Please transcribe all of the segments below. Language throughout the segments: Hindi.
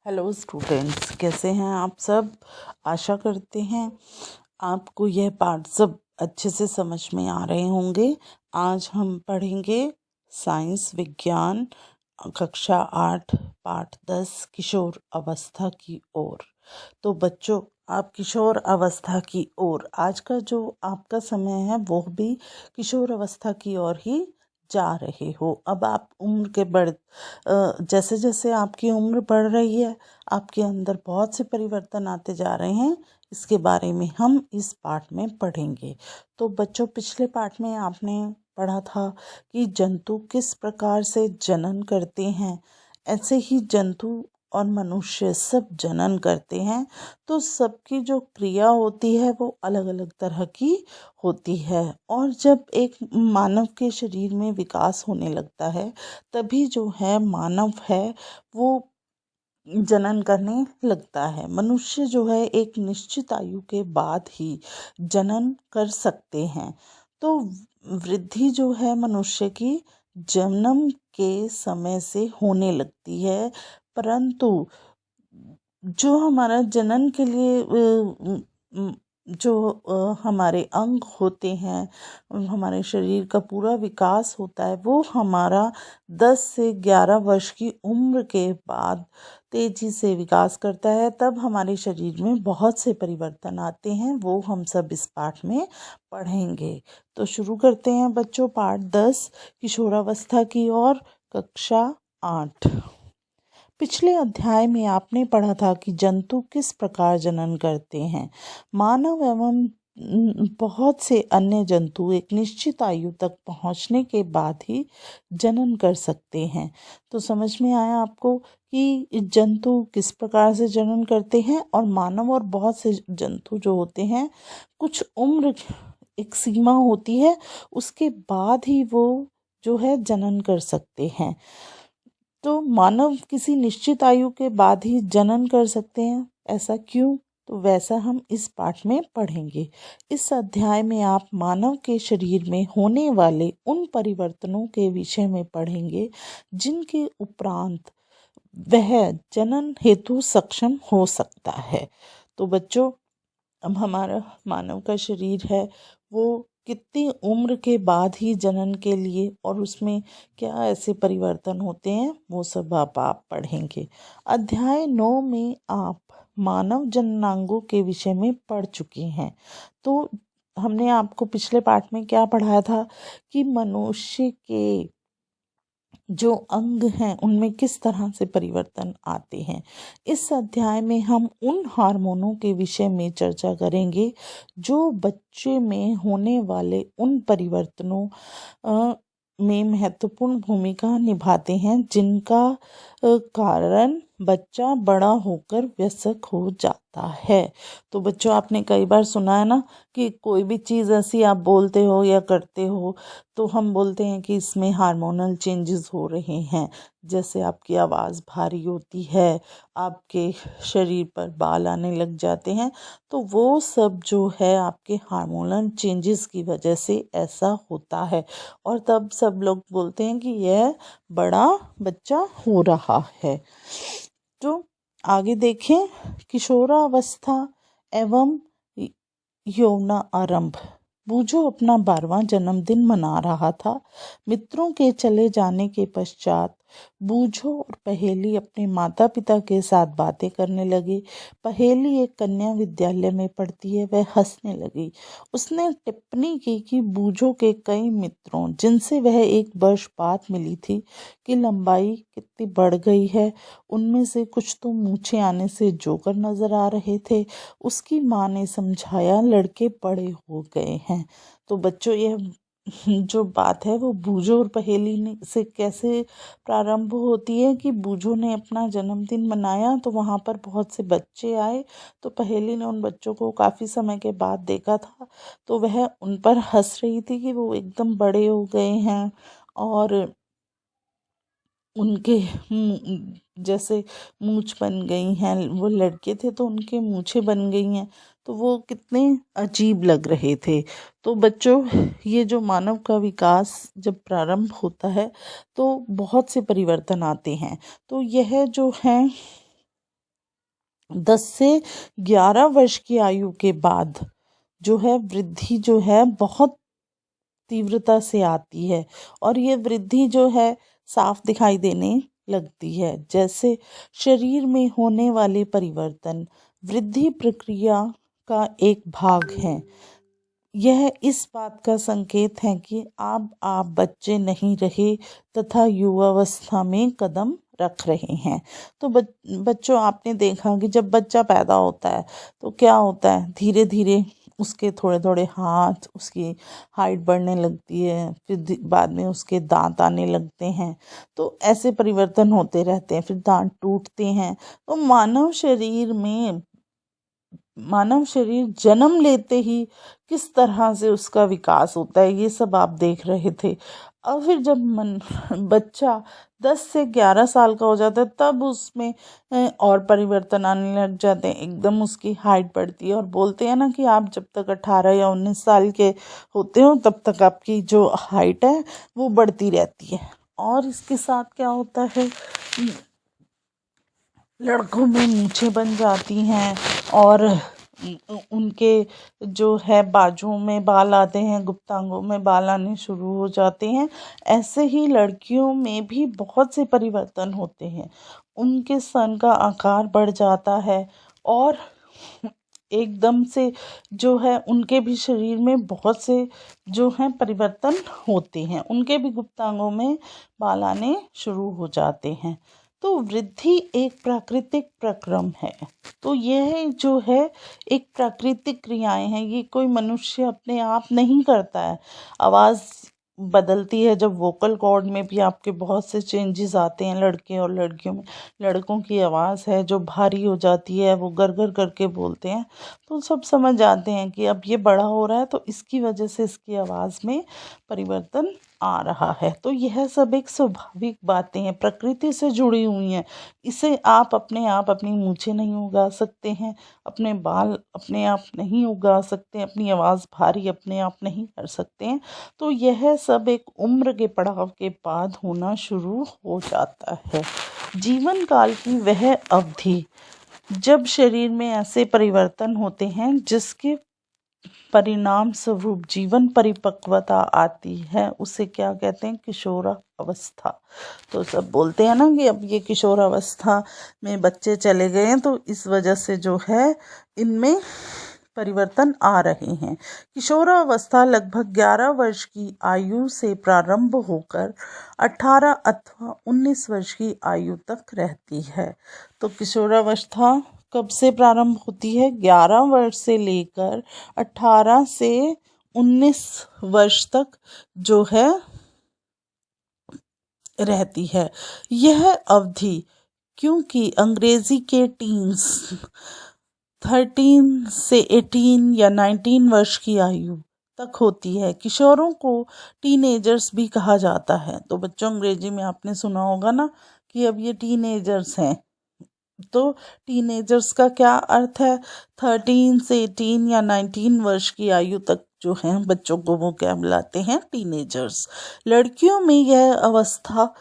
हेलो स्टूडेंट्स, कैसे हैं आप सब। आशा करते हैं आपको यह पाठ सब अच्छे से समझ में आ रहे होंगे। आज हम पढ़ेंगे साइंस विज्ञान कक्षा 8 पाठ 10 किशोर अवस्था की ओर। तो बच्चों, आप किशोर अवस्था की ओर, आज का जो आपका समय है वो भी किशोर अवस्था की ओर ही जा रहे हो। अब आप उम्र के जैसे जैसे आपकी उम्र बढ़ रही है, आपके अंदर बहुत से परिवर्तन आते जा रहे हैं। इसके बारे में हम इस पाठ में पढ़ेंगे। तो बच्चों, पिछले पाठ में आपने पढ़ा था कि जंतु किस प्रकार से जनन करते हैं। ऐसे ही जंतु और मनुष्य सब जनन करते हैं। तो सबकी जो क्रिया होती है वो अलग अलग तरह की होती है। और जब एक मानव के शरीर में विकास होने लगता है, तभी जो है मानव है वो जनन करने लगता है। मनुष्य जो है एक निश्चित आयु के बाद ही जनन कर सकते हैं। तो वृद्धि जो है मनुष्य की जन्म के समय से होने लगती है, परंतु जो हमारा जनन के लिए जो हमारे अंग होते हैं, हमारे शरीर का पूरा विकास होता है, वो हमारा 10 से 11 वर्ष की उम्र के बाद तेजी से विकास करता है। तब हमारे शरीर में बहुत से परिवर्तन आते हैं, वो हम सब इस पाठ में पढ़ेंगे। तो शुरू करते हैं बच्चों, पाठ 10 किशोरावस्था की ओर, कक्षा 8। पिछले अध्याय में आपने पढ़ा था कि जंतु किस प्रकार जनन करते हैं। मानव एवं बहुत से अन्य जंतु एक निश्चित आयु तक पहुंचने के बाद ही जनन कर सकते हैं। तो समझ में आया आपको कि जंतु किस प्रकार से जनन करते हैं। और मानव और बहुत से जंतु जो होते हैं, कुछ उम्र, एक सीमा होती है, उसके बाद ही वो जो है जनन कर सकते हैं। तो मानव किसी निश्चित आयु के बाद ही जनन कर सकते हैं। ऐसा क्यों? तो वैसा हम इस पाठ में पढ़ेंगे। इस अध्याय में आप मानव के शरीर में होने वाले उन परिवर्तनों के विषय में पढ़ेंगे जिनके उपरांत वह जनन हेतु सक्षम हो सकता है। तो बच्चों, अब हमारा मानव का शरीर है वो कितनी उम्र के बाद ही जनन के लिए, और उसमें क्या ऐसे परिवर्तन होते हैं, वो सब आप पढ़ेंगे। अध्याय 9 में आप मानव जननांगों के विषय में पढ़ चुके हैं। तो हमने आपको पिछले पाठ में क्या पढ़ाया था कि मनुष्य के जो अंग हैं उनमें किस तरह से परिवर्तन आते हैं। इस अध्याय में हम उन हार्मोनों के विषय में चर्चा करेंगे जो बच्चे में होने वाले उन परिवर्तनों में महत्वपूर्ण भूमिका निभाते हैं, जिनका कारण बच्चा बड़ा होकर वयस्क हो जाता है। तो बच्चों, आपने कई बार सुना है ना कि कोई भी चीज़ ऐसी आप बोलते हो या करते हो तो हम बोलते हैं कि इसमें हार्मोनल चेंजेस हो रहे हैं। जैसे आपकी आवाज़ भारी होती है, आपके शरीर पर बाल आने लग जाते हैं, तो वो सब जो है आपके हार्मोनल चेंजेस की वजह से ऐसा होता है। और तब सब लोग बोलते हैं कि यह बड़ा बच्चा हो रहा है। तो आगे देखें, किशोरावस्था एवं यौन आरंभ। बूझो अपना 12वां जन्मदिन मना रहा था। मित्रों के चले जाने के पश्चात बूझो और पहेली अपने माता पिता के साथ बातें करने लगे। पहेली एक कन्या विद्यालय में पढ़ती है, वह हंसने लगी। उसने टिप्पणी की कि बूझो के कई मित्रों, जिनसे वह एक वर्ष बाद मिली थी, की लंबाई कितनी बढ़ गई है। उनमें से कुछ तो मूछें आने से जोकर नजर आ रहे थे। उसकी माँ ने समझाया, लड़के बड़े हो गए हैं। तो बच्चों, यह जो बात है वो बूझो और पहेली से कैसे प्रारंभ होती है कि बूझो ने अपना जन्मदिन मनाया तो वहाँ पर बहुत से बच्चे आए। तो पहेली ने उन बच्चों को काफ़ी समय के बाद देखा था, तो वह उन पर हंस रही थी कि वो एकदम बड़े हो गए हैं और उनके जैसे मूछ बन गई हैं। वो लड़के थे तो उनके मूछें बन गई हैं, तो वो कितने अजीब लग रहे थे। तो बच्चों, ये जो मानव का विकास जब प्रारंभ होता है तो बहुत से परिवर्तन आते हैं। तो यह जो है 10 से 11 वर्ष की आयु के बाद जो है वृद्धि जो है बहुत तीव्रता से आती है, और ये वृद्धि जो है साफ दिखाई देने लगती है। जैसे शरीर में होने वाले परिवर्तन वृद्धि प्रक्रिया का एक भाग है। यह इस बात का संकेत है कि अब आप बच्चे नहीं रहे तथा युवावस्था में कदम रख रहे हैं। तो बच्चों, आपने देखा कि जब बच्चा पैदा होता है तो क्या होता है, धीरे धीरे उसके थोड़े थोड़े हाथ, उसकी हाइट बढ़ने लगती है, फिर बाद में उसके दांत आने लगते हैं। तो ऐसे परिवर्तन होते रहते हैं, फिर दांत टूटते हैं। तो मानव शरीर जन्म लेते ही किस तरह से उसका विकास होता है, ये सब आप देख रहे थे। और फिर जब बच्चा 10 से 11 साल का हो जाता है तब उसमें और परिवर्तन आने लग जाते हैं। एकदम उसकी हाइट बढ़ती है, और बोलते हैं ना कि आप जब तक 18 या 19 साल के होते हो तब तक आपकी जो हाइट है वो बढ़ती रहती है। और इसके साथ क्या होता है, लड़कों में मूछें बन जाती हैं, और उनके जो है बाजुओं में बाल आते हैं, गुप्तांगों में बाल आने शुरू हो जाते हैं। ऐसे ही लड़कियों में भी बहुत से परिवर्तन होते हैं। उनके स्तन का आकार बढ़ जाता है, और एकदम से जो है उनके भी शरीर में बहुत से जो हैं परिवर्तन होते हैं। उनके भी गुप्तांगों में बाल आने शुरू हो जाते हैं। तो वृद्धि एक प्राकृतिक प्रक्रम है। तो यह जो है एक प्राकृतिक क्रियाएं हैं, ये कोई मनुष्य अपने आप नहीं करता है। आवाज़ बदलती है, जब वोकल कॉर्ड में भी आपके बहुत से चेंजेस आते हैं लड़के और लड़कियों में। लड़कों की आवाज़ है जो भारी हो जाती है, वो गर गर करके बोलते हैं, तो सब समझ जाते हैं कि अब ये बड़ा हो रहा है, तो इसकी वजह से इसकी आवाज़ में परिवर्तन आ रहा है। तो यह सब एक स्वाभाविक बातें हैं, प्रकृति से जुड़ी हुई हैं। इसे आप अपने आप अपनी मूछें नहीं उगा सकते हैं, अपने बाल अपने आप नहीं उगा सकते, अपनी आवाज़ भारी अपने आप नहीं कर सकते हैं। तो यह सब एक उम्र के पड़ाव के बाद होना शुरू हो जाता है। जीवन काल की वह अवधि जब शरीर में ऐसे परिवर्तन होते हैं जिसके परिणाम स्वरूप जीवन परिपक्वता आती है, उसे क्या कहते हैं, किशोरावस्था। तो सब बोलते हैं ना कि अब ये किशोरावस्था में बच्चे चले गए हैं, तो इस वजह से जो है इनमें परिवर्तन आ रहे हैं। किशोरावस्था लगभग 11 वर्ष की आयु से प्रारंभ होकर 18 अथवा 19 वर्ष की आयु तक रहती है। तो किशोरावस्था कब से प्रारंभ होती है? 11 वर्ष से लेकर 18 से 19 वर्ष तक जो है रहती है यह अवधि। क्योंकि अंग्रेजी के टीन्स 13 से 18 या 19 वर्ष की आयु तक होती है। किशोरों को टीनेजर्स भी कहा जाता है। तो बच्चों, अंग्रेजी में आपने सुना होगा ना कि अब ये टीनेजर्स हैं। तो टीनेजर्स का क्या अर्थ है? 13 से 18 या 19 वर्ष की आयु तक जो है बच्चों को वो क्या बुलाते हैं? टीनेजर्स। लड़कियों में यह अवस्था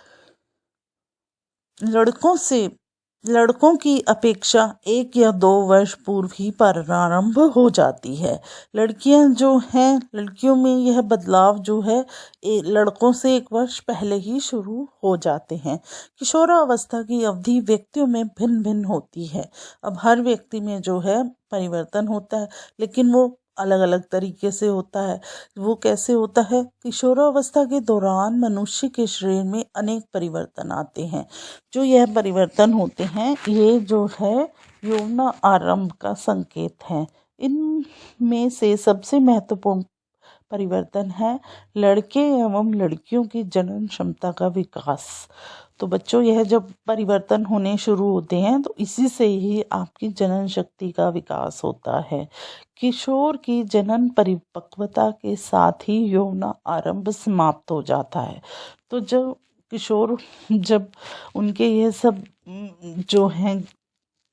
लड़कों की अपेक्षा 1 या 2 वर्ष पूर्व ही प्रारंभ हो जाती है। लड़कियों में यह बदलाव जो है लड़कों से 1 वर्ष पहले ही शुरू हो जाते हैं। किशोरावस्था की अवधि व्यक्तियों में भिन्न भिन्न होती है। अब हर व्यक्ति में जो है परिवर्तन होता है, लेकिन वो अलग अलग तरीके से होता है। वो कैसे होता है? किशोरावस्था के दौरान मनुष्य के शरीर में अनेक परिवर्तन आते हैं। जो यह परिवर्तन होते हैं ये जो है यौवन आरंभ का संकेत है। इनमें से सबसे महत्वपूर्ण परिवर्तन है लड़के एवं लड़कियों की जनन क्षमता का विकास। तो बच्चों, यह जब परिवर्तन होने शुरू होते हैं तो इसी से ही आपकी जनन शक्ति का विकास होता है। किशोर की जनन परिपक्वता के साथ ही यौवन आरंभ समाप्त हो जाता है। तो जब उनके ये सब जो हैं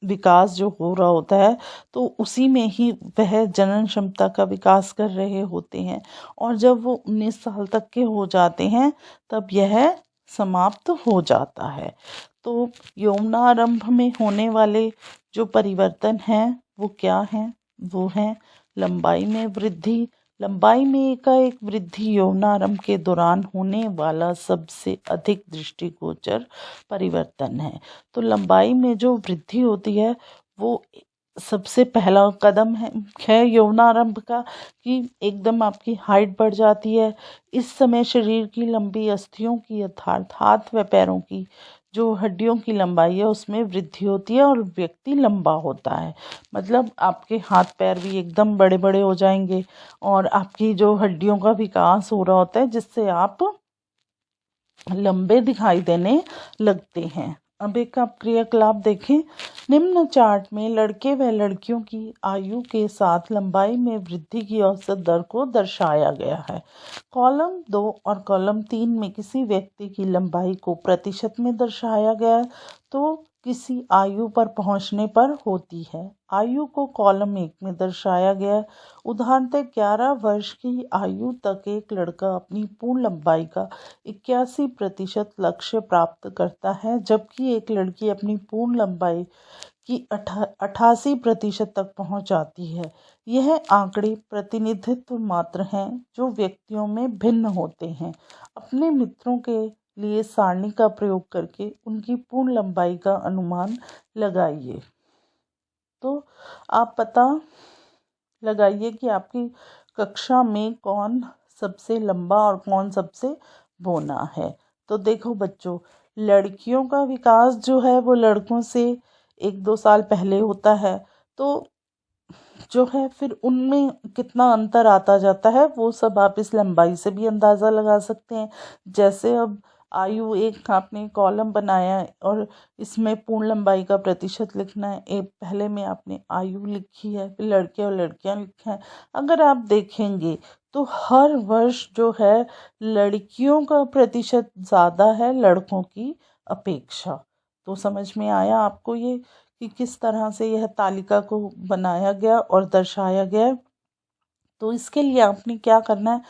विकास जो हो रहा होता है, तो उसी में ही वह जनन क्षमता का विकास कर रहे होते हैं, और जब वो 19 साल तक के हो जाते हैं तब यह समाप्त हो जाता है। तो यौवनारंभ में होने वाले जो परिवर्तन हैं वो क्या हैं? वो हैं लंबाई में वृद्धि। लंबाई में एकाएक वृद्धि यौवनारंभ के दौरान होने वाला सबसे अधिक दृष्टिगोचर परिवर्तन है। तो लंबाई में जो वृद्धि होती है वो सबसे पहला कदम है यौवनारंभ का, कि एकदम आपकी हाइट बढ़ जाती है। इस समय शरीर की लंबी अस्थियों की अर्थात हाथ व पैरों की जो हड्डियों की लंबाई है उसमें वृद्धि होती है और व्यक्ति लंबा होता है। मतलब आपके हाथ पैर भी एकदम बड़े बड़े हो जाएंगे और आपकी जो हड्डियों का विकास हो रहा होता है जिससे आप लंबे दिखाई देने लगते हैं। अब एक आप क्रियाकलाप देखें। निम्न चार्ट में लड़के व लड़कियों की आयु के साथ लंबाई में वृद्धि की औसत दर को दर्शाया गया है। कॉलम 2 और कॉलम 3 में किसी व्यक्ति की लंबाई को प्रतिशत में दर्शाया गया है तो किसी आयु पर पहुंचने पर होती है। आयु को कॉलम 1 में दर्शाया गया है। उदाहरणतः 11 वर्ष की आयु तक एक लड़का अपनी पूर्ण लंबाई का 81% लक्ष्य प्राप्त करता है, जबकि एक लड़की अपनी पूर्ण लंबाई की 88% तक पहुंच जाती है। यह आंकड़े प्रतिनिधित्व मात्र हैं जो व्यक्तियों में भिन्न होते हैं। अपने मित्रों के लिए सारणी का प्रयोग करके उनकी पूर्ण लंबाई का अनुमान लगाइए। तो आप पता लगाइए कि आपकी कक्षा में कौन सबसे लंबा और कौन सबसे बौना है। तो देखो बच्चों, लड़कियों का विकास जो है वो लड़कों से 1-2 साल पहले होता है, तो जो है फिर उनमें कितना अंतर आता जाता है वो सब आप इस लंबाई से भी अंदाज़ा लगा सकते हैं। जैसे अब आयु एक आपने कॉलम बनाया है और इसमें पूर्ण लंबाई का प्रतिशत लिखना है। एक पहले में आपने आयु लिखी है, फिर लड़के और लड़कियां लिखा है। अगर आप देखेंगे तो हर वर्ष जो है लड़कियों का प्रतिशत ज़्यादा है लड़कों की अपेक्षा। तो समझ में आया आपको ये कि किस तरह से यह तालिका को बनाया गया और दर्शाया गया है। तो इसके लिए आपने क्या करना है,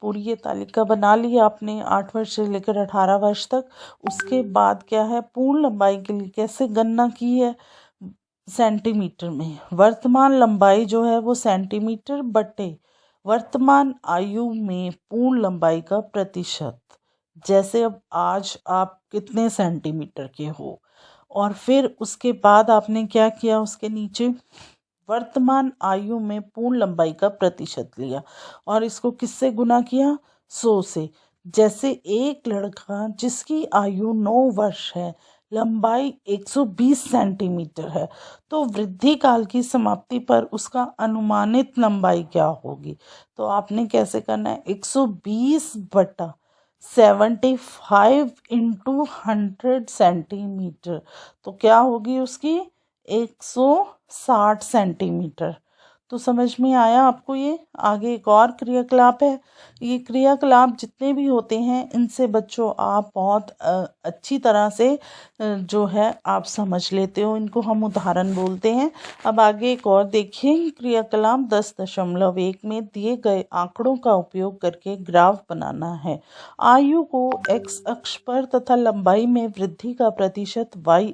पूरी ये तालिका बना ली आपने 8 वर्ष से लेकर 18 वर्ष तक। उसके बाद क्या है, पूर्ण लंबाई के लिए कैसे गणना की है, सेंटीमीटर में। वर्तमान लंबाई जो है वो सेंटीमीटर बटे वर्तमान आयु में पूर्ण लंबाई का प्रतिशत। जैसे अब आज आप कितने सेंटीमीटर के हो, और फिर उसके बाद आपने क्या किया, उसके नीचे वर्तमान आयु में पूर्ण लंबाई का प्रतिशत लिया और इसको किससे गुना किया, 100 से। जैसे एक लड़का जिसकी आयु 9 वर्ष है, लंबाई 120 सेंटीमीटर है, तो वृद्धि काल की समाप्ति पर उसका अनुमानित लंबाई क्या होगी। तो आपने कैसे करना है, 120 बटा 75 इंटू 100 सेंटीमीटर, तो क्या होगी उसकी 160 सेंटीमीटर। तो समझ में आया आपको ये। आगे एक और क्रियाकलाप है। ये क्रियाकलाप जितने भी होते हैं इनसे बच्चों आप बहुत अच्छी तरह से जो है आप समझ लेते हो, इनको हम उदाहरण बोलते हैं। अब आगे एक और देखिए, क्रियाकलाप 10.1 में दिए गए आंकड़ों का उपयोग करके ग्राफ बनाना है। आयु को x अक्ष पर तथा लंबाई में वृद्धि का प्रतिशत y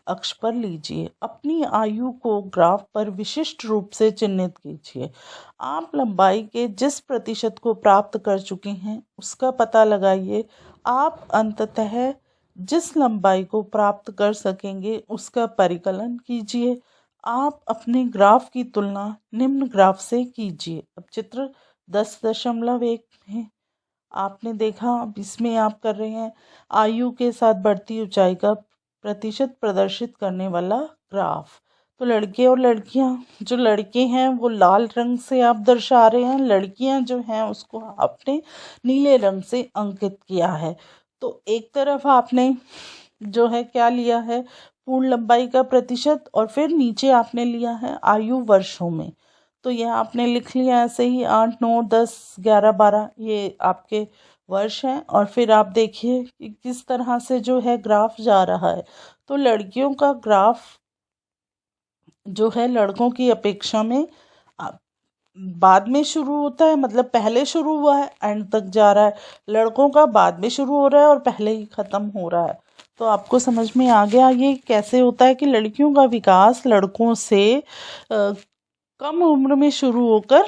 अक्ष पर लीजिए। अपनी आयु को ग्राफ पर विशिष्ट रूप से चिन्हित कीजिए। आप लंबाई के जिस प्रतिशत को प्राप्त कर चुके हैं उसका पता लगाइए। आप अंततः जिस लंबाई को प्राप्त कर सकेंगे उसका परिकलन कीजिए। आप अपने ग्राफ की तुलना निम्न ग्राफ से कीजिए। अब चित्र 10.1 में आपने देखा, अब इसमें आप कर रहे हैं आयु के साथ बढ़ती ऊंचाई का प्रतिशत प्रदर्शित करने वाला ग्राफ। तो लड़के और लड़कियां, जो लड़के हैं वो लाल रंग से आप दर्शा रहे हैं, लड़कियां जो हैं उसको आपने नीले रंग से अंकित किया है। तो एक तरफ आपने जो है क्या लिया है, पूर्ण लंबाई का प्रतिशत, और फिर नीचे आपने लिया है आयु वर्षों में। तो यह आपने लिख लिया ऐसे ही 8, 9, 10, 11, 12 ये आपके वर्ष हैं। और फिर आप देखिए कि किस तरह से जो है ग्राफ जा रहा है। तो लड़कियों का ग्राफ जो है लड़कों की अपेक्षा में बाद में शुरू होता है, मतलब पहले शुरू हुआ है एंड तक जा रहा है। लड़कों का बाद में शुरू हो रहा है और पहले ही ख़त्म हो रहा है। तो आपको समझ में आ गया ये कैसे होता है कि लड़कियों का विकास लड़कों से कम उम्र में शुरू होकर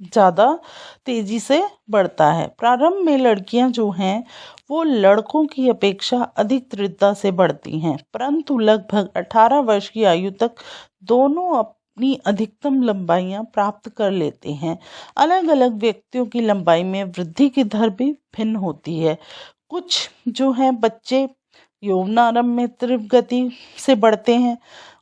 ज़्यादा तेजी से बढ़ता है। प्रारंभ में लड़कियां जो हैं वो लड़कों की अपेक्षा अधिक तीव्रता से बढ़ती हैं, परंतु लगभग 18 वर्ष की आयु तक दोनों अपनी अधिकतम लंबाइयां प्राप्त कर लेते हैं। अलग अलग व्यक्तियों की लंबाई में वृद्धि की दर भी भिन्न होती है। कुछ जो है बच्चे यौवनारंभ में तीव्र गति से बढ़ते हैं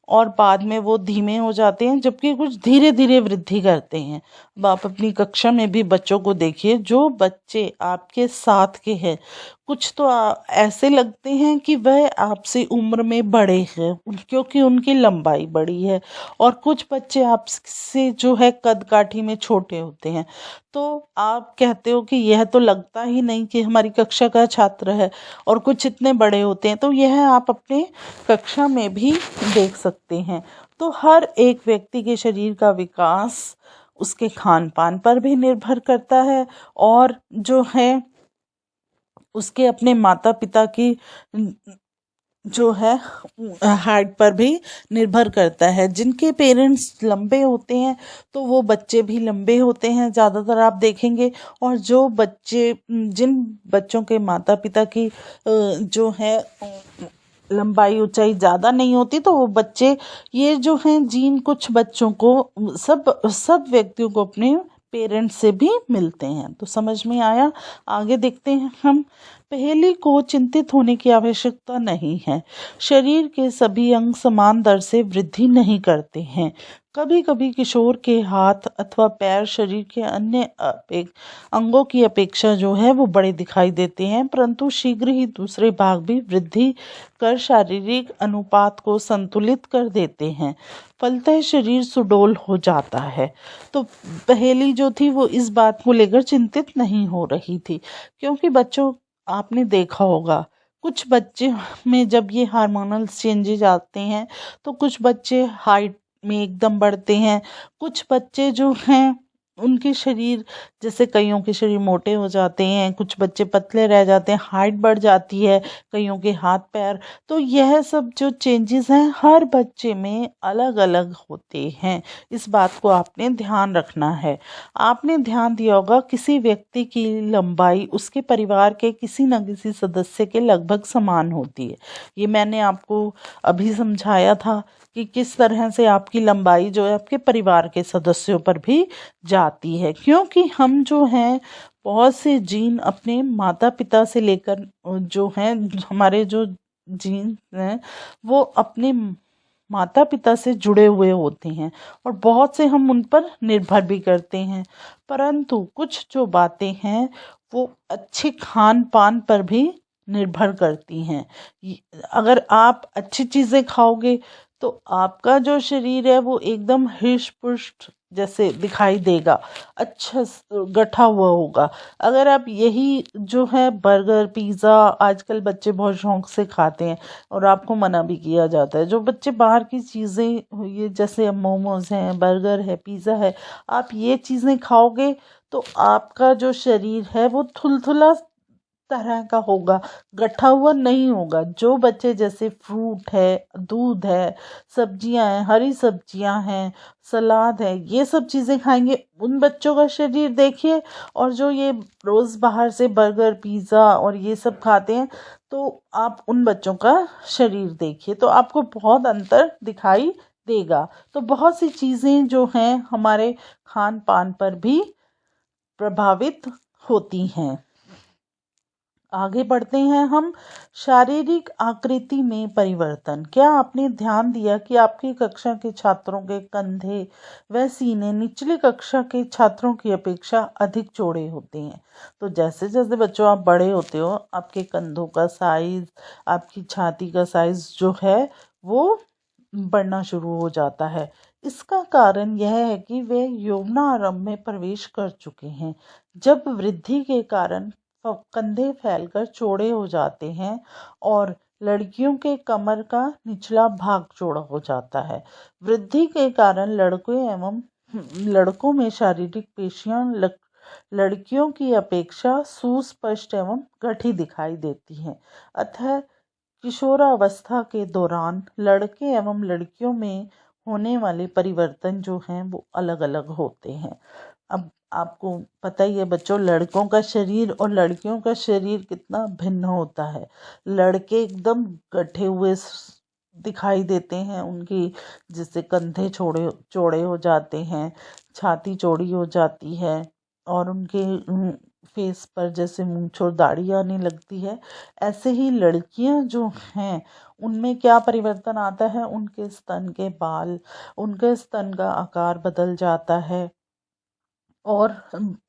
और बाद में वो धीमे हो जाते हैं, जबकि कुछ धीरे धीरे वृद्धि करते हैं। अब आप अपनी कक्षा में भी बच्चों को देखिए, जो बच्चे आपके साथ के हैं कुछ तो ऐसे लगते हैं कि वह आपसे उम्र में बड़े हैं क्योंकि उनकी लंबाई बड़ी है, और कुछ बच्चे आपसे जो है कद काठी में छोटे होते हैं। तो आप कहते हो कि यह तो लगता ही नहीं कि हमारी कक्षा का छात्र है, और कुछ इतने बड़े होते हैं। तो यह आप अपने कक्षा में भी देख सकते हैं। तो हर एक व्यक्ति के शरीर का विकास उसके खान पान पर भी निर्भर करता है, और जो है उसके अपने माता पिता की जो है हाइट पर भी निर्भर करता है। जिनके पेरेंट्स लंबे होते हैं तो वो बच्चे भी लंबे होते हैं ज़्यादातर आप देखेंगे, और जिन बच्चों के माता पिता की जो है लंबाई ऊंचाई ज़्यादा नहीं होती, तो वो बच्चे ये जो हैं जीन कुछ बच्चों को सब व्यक्तियों को अपने पेरेंट्स से भी मिलते हैं। तो समझ में आया। आगे देखते हैं हम। पहेली को चिंतित होने की आवश्यकता नहीं है। शरीर के सभी अंग समान दर से वृद्धि नहीं करते हैं। कभी कभी किशोर के हाथ अथवा पैर शरीर के अन्य अंगों की अपेक्षा जो है वो बड़े दिखाई देते हैं, परंतु शीघ्र ही दूसरे भाग भी वृद्धि कर शारीरिक अनुपात को संतुलित कर देते हैं। फलतः शरीर सुडौल हो जाता है। तो पहेली जो थी वो इस बात को लेकर चिंतित नहीं हो रही थी, क्योंकि बच्चों आपने देखा होगा कुछ बच्चे में जब ये हार्मोनल चेंजेज आते हैं तो कुछ बच्चे हाइट में एकदम बढ़ते हैं, कुछ बच्चे जो हैं उनके शरीर जैसे कईयों के शरीर मोटे हो जाते हैं, कुछ बच्चे पतले रह जाते हैं, हाइट बढ़ जाती है, कईयों के हाथ पैर। तो यह सब जो चेंजेस हैं हर बच्चे में अलग अलग होते हैं। इस बात को आपने ध्यान रखना है। आपने ध्यान दिया होगा किसी व्यक्ति की लंबाई उसके परिवार के किसी न किसी सदस्य के लगभग समान होती है। ये मैंने आपको अभी समझाया था कि किस तरह से आपकी लंबाई जो है आपके परिवार के सदस्यों पर भी जाती है, क्योंकि हम जो हैं बहुत से जीन अपने माता पिता से लेकर जो हैं हमारे जो जीन हैं वो अपने माता पिता से जुड़े हुए होते हैं, और बहुत से हम उन पर निर्भर भी करते हैं। परंतु कुछ जो बातें हैं वो अच्छे खान पान पर भी निर्भर करती हैं। अगर आप अच्छी चीज़ें खाओगे तो आपका जो शरीर है वो एकदम हृष्ट पुष्ट जैसे दिखाई देगा, अच्छा गठा हुआ होगा। अगर आप यही जो है बर्गर पिज़्ज़ा आजकल बच्चे बहुत शौक से खाते हैं और आपको मना भी किया जाता है, जो बच्चे बाहर की चीज़ें ये जैसे मोमोज़ हैं, बर्गर है, पिज़्ज़ा है, आप ये चीज़ें खाओगे तो आपका जो शरीर है वो थुलथुला तरह का होगा, गठा हुआ नहीं होगा। जो बच्चे जैसे फ्रूट है, दूध है, सब्जियां हैं, हरी सब्जियां हैं, सलाद है, ये सब चीज़ें खाएंगे, उन बच्चों का शरीर देखिए। और जो ये रोज़ बाहर से बर्गर पिज़्ज़ा और ये सब खाते हैं तो आप उन बच्चों का शरीर देखिए, तो आपको बहुत अंतर दिखाई देगा। तो बहुत सी चीज़ें जो हैं हमारे खान पान पर भी प्रभावित होती हैं। आगे बढ़ते हैं हम। शारीरिक आकृति में परिवर्तन। क्या आपने ध्यान दिया कि आपकी कक्षा के छात्रों के कंधे व सीने निचली कक्षा के छात्रों की अपेक्षा अधिक चौड़े होते हैं? तो जैसे जैसे बच्चों आप बड़े होते हो आपके कंधों का साइज, आपकी छाती का साइज जो है वो बढ़ना शुरू हो जाता है। इसका कारण यह है कि वे यौवनारंभ में प्रवेश कर चुके हैं, जब वृद्धि के कारण कंधे फैलकर चौड़े हो जाते हैं और लड़कियों के कमर का निचला भाग चौड़ा हो जाता है। वृद्धि के कारण लड़कों में शारीरिक पेशियां लड़कियों की अपेक्षा सुस्पष्ट एवं गठी दिखाई देती हैं। अतः किशोरावस्था के दौरान लड़के एवं लड़कियों में होने वाले परिवर्तन जो हैं वो अलग अलग होते हैं। अब आपको पता ही है बच्चों, लड़कों का शरीर और लड़कियों का शरीर कितना भिन्न होता है। लड़के एकदम गठे हुए दिखाई देते हैं, उनकी जिससे कंधे चौड़े चौड़े हो जाते हैं, छाती चौड़ी हो जाती है और उनके फेस पर जैसे मूंछ और दाढ़ी आने लगती है। ऐसे ही लड़कियां जो हैं उनमें क्या परिवर्तन आता है, उनके स्तन के बाल, उनके स्तन का आकार बदल जाता है और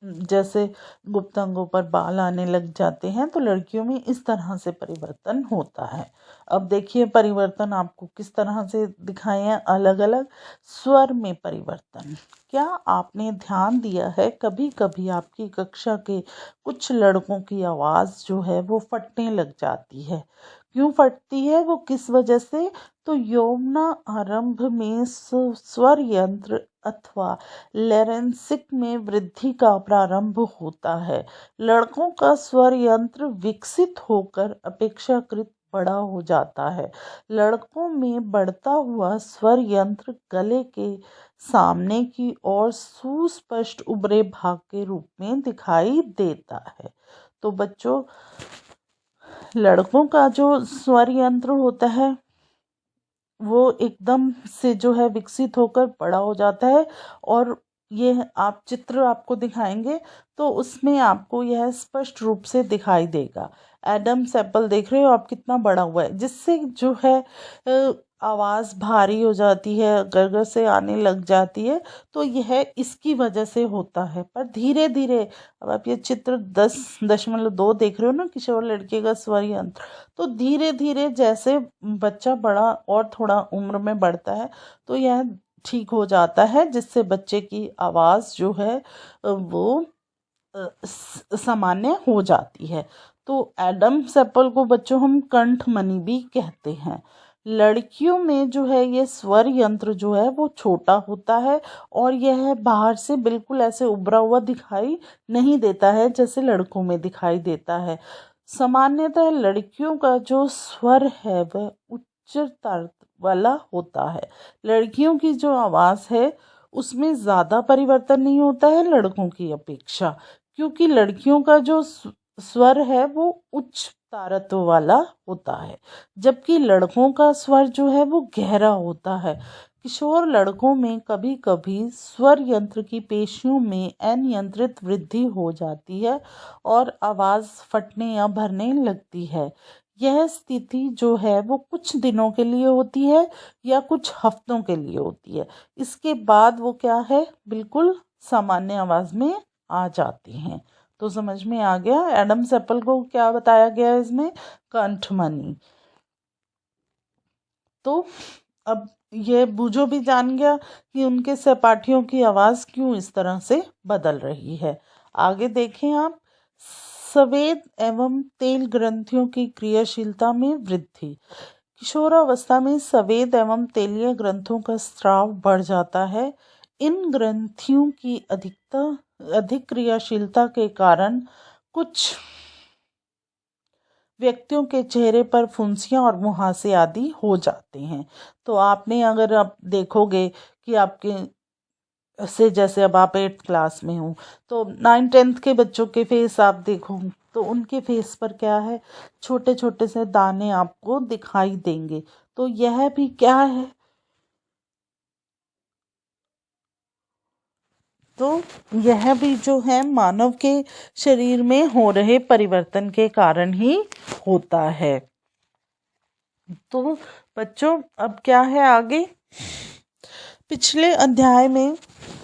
जैसे गुप्त अंगों पर बाल आने लग जाते हैं। तो लड़कियों में इस तरह से परिवर्तन होता है। अब देखिए परिवर्तन आपको किस तरह से दिखाए हैं अलग अलग। स्वर में परिवर्तन, क्या आपने ध्यान दिया है कभी कभी आपकी कक्षा के कुछ लड़कों की आवाज़ जो है वो फटने लग जाती है। क्यों फटती है, वो किस वजह से? तो यौवना आरंभ में स्वर यंत्र अथवा लेरेंसिक में वृद्धि का प्रारंभ होता है। लड़कों का स्वर यंत्र विकसित होकर अपेक्षाकृत बड़ा हो जाता है। लड़कों में बढ़ता हुआ स्वर यंत्र गले के सामने की ओर सुस्पष्ट उभरे भाग के रूप में दिखाई देता है। तो बच्चों, लड़कों का जो स्वर यंत्र होता है वो एकदम से जो है विकसित होकर बड़ा हो जाता है और ये आप चित्र आपको दिखाएंगे तो उसमें आपको यह स्पष्ट रूप से दिखाई देगा। एडम्स एप्पल देख रहे हो आप कितना बड़ा हुआ है, जिससे जो है आवाज़ भारी हो जाती है, गरगर से आने लग जाती है। तो यह इसकी वजह से होता है। पर धीरे धीरे, अब आप ये चित्र 10.2 देख रहे हो ना, किशोर लड़के का स्वर यंत्र, तो धीरे धीरे जैसे बच्चा बड़ा और थोड़ा उम्र में बढ़ता है तो यह ठीक हो जाता है, जिससे बच्चे की आवाज़ जो है वो सामान्य हो जाती है। तो एडम्स एप्पल को बच्चों हम कंठमणि भी कहते हैं। लड़कियों में जो है ये स्वर यंत्र जो है वो छोटा होता है और यह बाहर से बिल्कुल ऐसे उभरा हुआ दिखाई नहीं देता है जैसे लड़कों में दिखाई देता है। सामान्यतः लड़कियों का जो स्वर है वह उच्च ताल वाला होता है। लड़कियों की जो आवाज़ है उसमें ज़्यादा परिवर्तन नहीं होता है लड़कों की अपेक्षा, क्योंकि लड़कियों का जो स्वर है वो उच्च तारत्व वाला होता है, जबकि लड़कों का स्वर जो है वो गहरा होता है। किशोर लड़कों में कभी कभी स्वर यंत्र की पेशियों में अनियंत्रित वृद्धि हो जाती है और आवाज़ फटने या भरने लगती है। यह स्थिति जो है वो कुछ दिनों के लिए होती है या कुछ हफ्तों के लिए होती है। इसके बाद वो क्या है, बिल्कुल सामान्य आवाज़ में आ जाती हैं। तो समझ में आ गया एडम्स एप्पल को क्या बताया गया है इसमें, कंठमणि। तो अब ये बूझो भी जान गया कि उनके सहपाठियों की आवाज़ क्यों इस तरह से बदल रही है। आगे देखें आप, संवेद एवं तेल ग्रंथियों की क्रियाशीलता में वृद्धि। किशोरावस्था में संवेद एवं तेलीय ग्रंथों का स्राव बढ़ जाता है। इन ग्रंथियों की अधिक क्रियाशीलता के कारण कुछ व्यक्तियों के चेहरे पर फुंसियाँ और मुहासे आदि हो जाते हैं। तो आपने अगर आप देखोगे कि आपके से जैसे अब आप 8th क्लास में हो तो 9th-10th के बच्चों के फेस आप देखो तो उनके फेस पर क्या है, छोटे छोटे से दाने आपको दिखाई देंगे। तो यह भी क्या है, तो यह भी जो है मानव के शरीर में हो रहे परिवर्तन के कारण ही होता है। तो बच्चों अब क्या है आगे, पिछले अध्याय में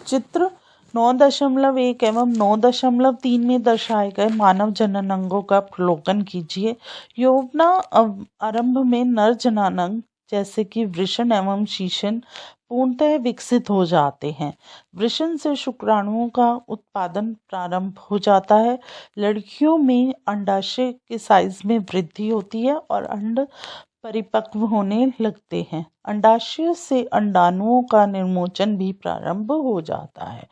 चित्र 9.1 एवं 9.3 में दर्शाए गए मानव जनन अंगों का अवलोकन कीजिए। यौवना आरंभ में नर जनानंग जैसे कि वृषण एवं शीशन पूर्णतः विकसित हो जाते हैं। वृषण से शुक्राणुओं का उत्पादन प्रारंभ हो जाता है। लड़कियों में अंडाशय के साइज में वृद्धि होती है और अंड परिपक्व होने लगते हैं। अंडाशय से अंडाणुओं का निर्मोचन भी प्रारंभ हो जाता है।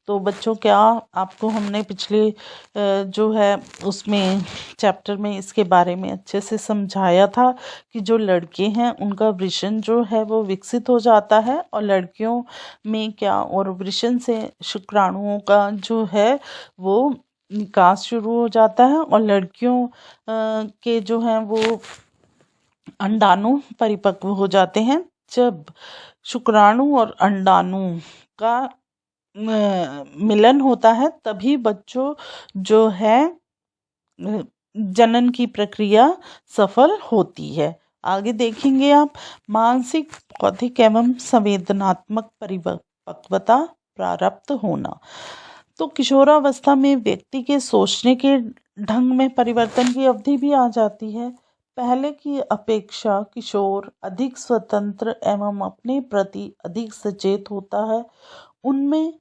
तो बच्चों, क्या आपको हमने पिछले जो है उसमें चैप्टर में इसके बारे में अच्छे से समझाया था कि जो लड़के हैं उनका वृषण जो है वो विकसित हो जाता है, और लड़कियों में क्या, और वृषण से शुक्राणुओं का जो है वो विकास शुरू हो जाता है, और लड़कियों के जो हैं वो अंडाणु परिपक्व हो जाते हैं। जब शुक्राणु और अंडाणु का मिलन होता है तभी बच्चों जो है जनन की प्रक्रिया सफल होती है। आगे देखेंगे आप, मानसिक, बौद्धिक एवं संवेदनात्मक परिपक्वता प्रारब्ध होना। तो किशोरावस्था में व्यक्ति के सोचने के ढंग में परिवर्तन की अवधि भी आ जाती है। पहले की अपेक्षा किशोर अधिक स्वतंत्र एवं अपने प्रति अधिक सचेत होता है। उनमें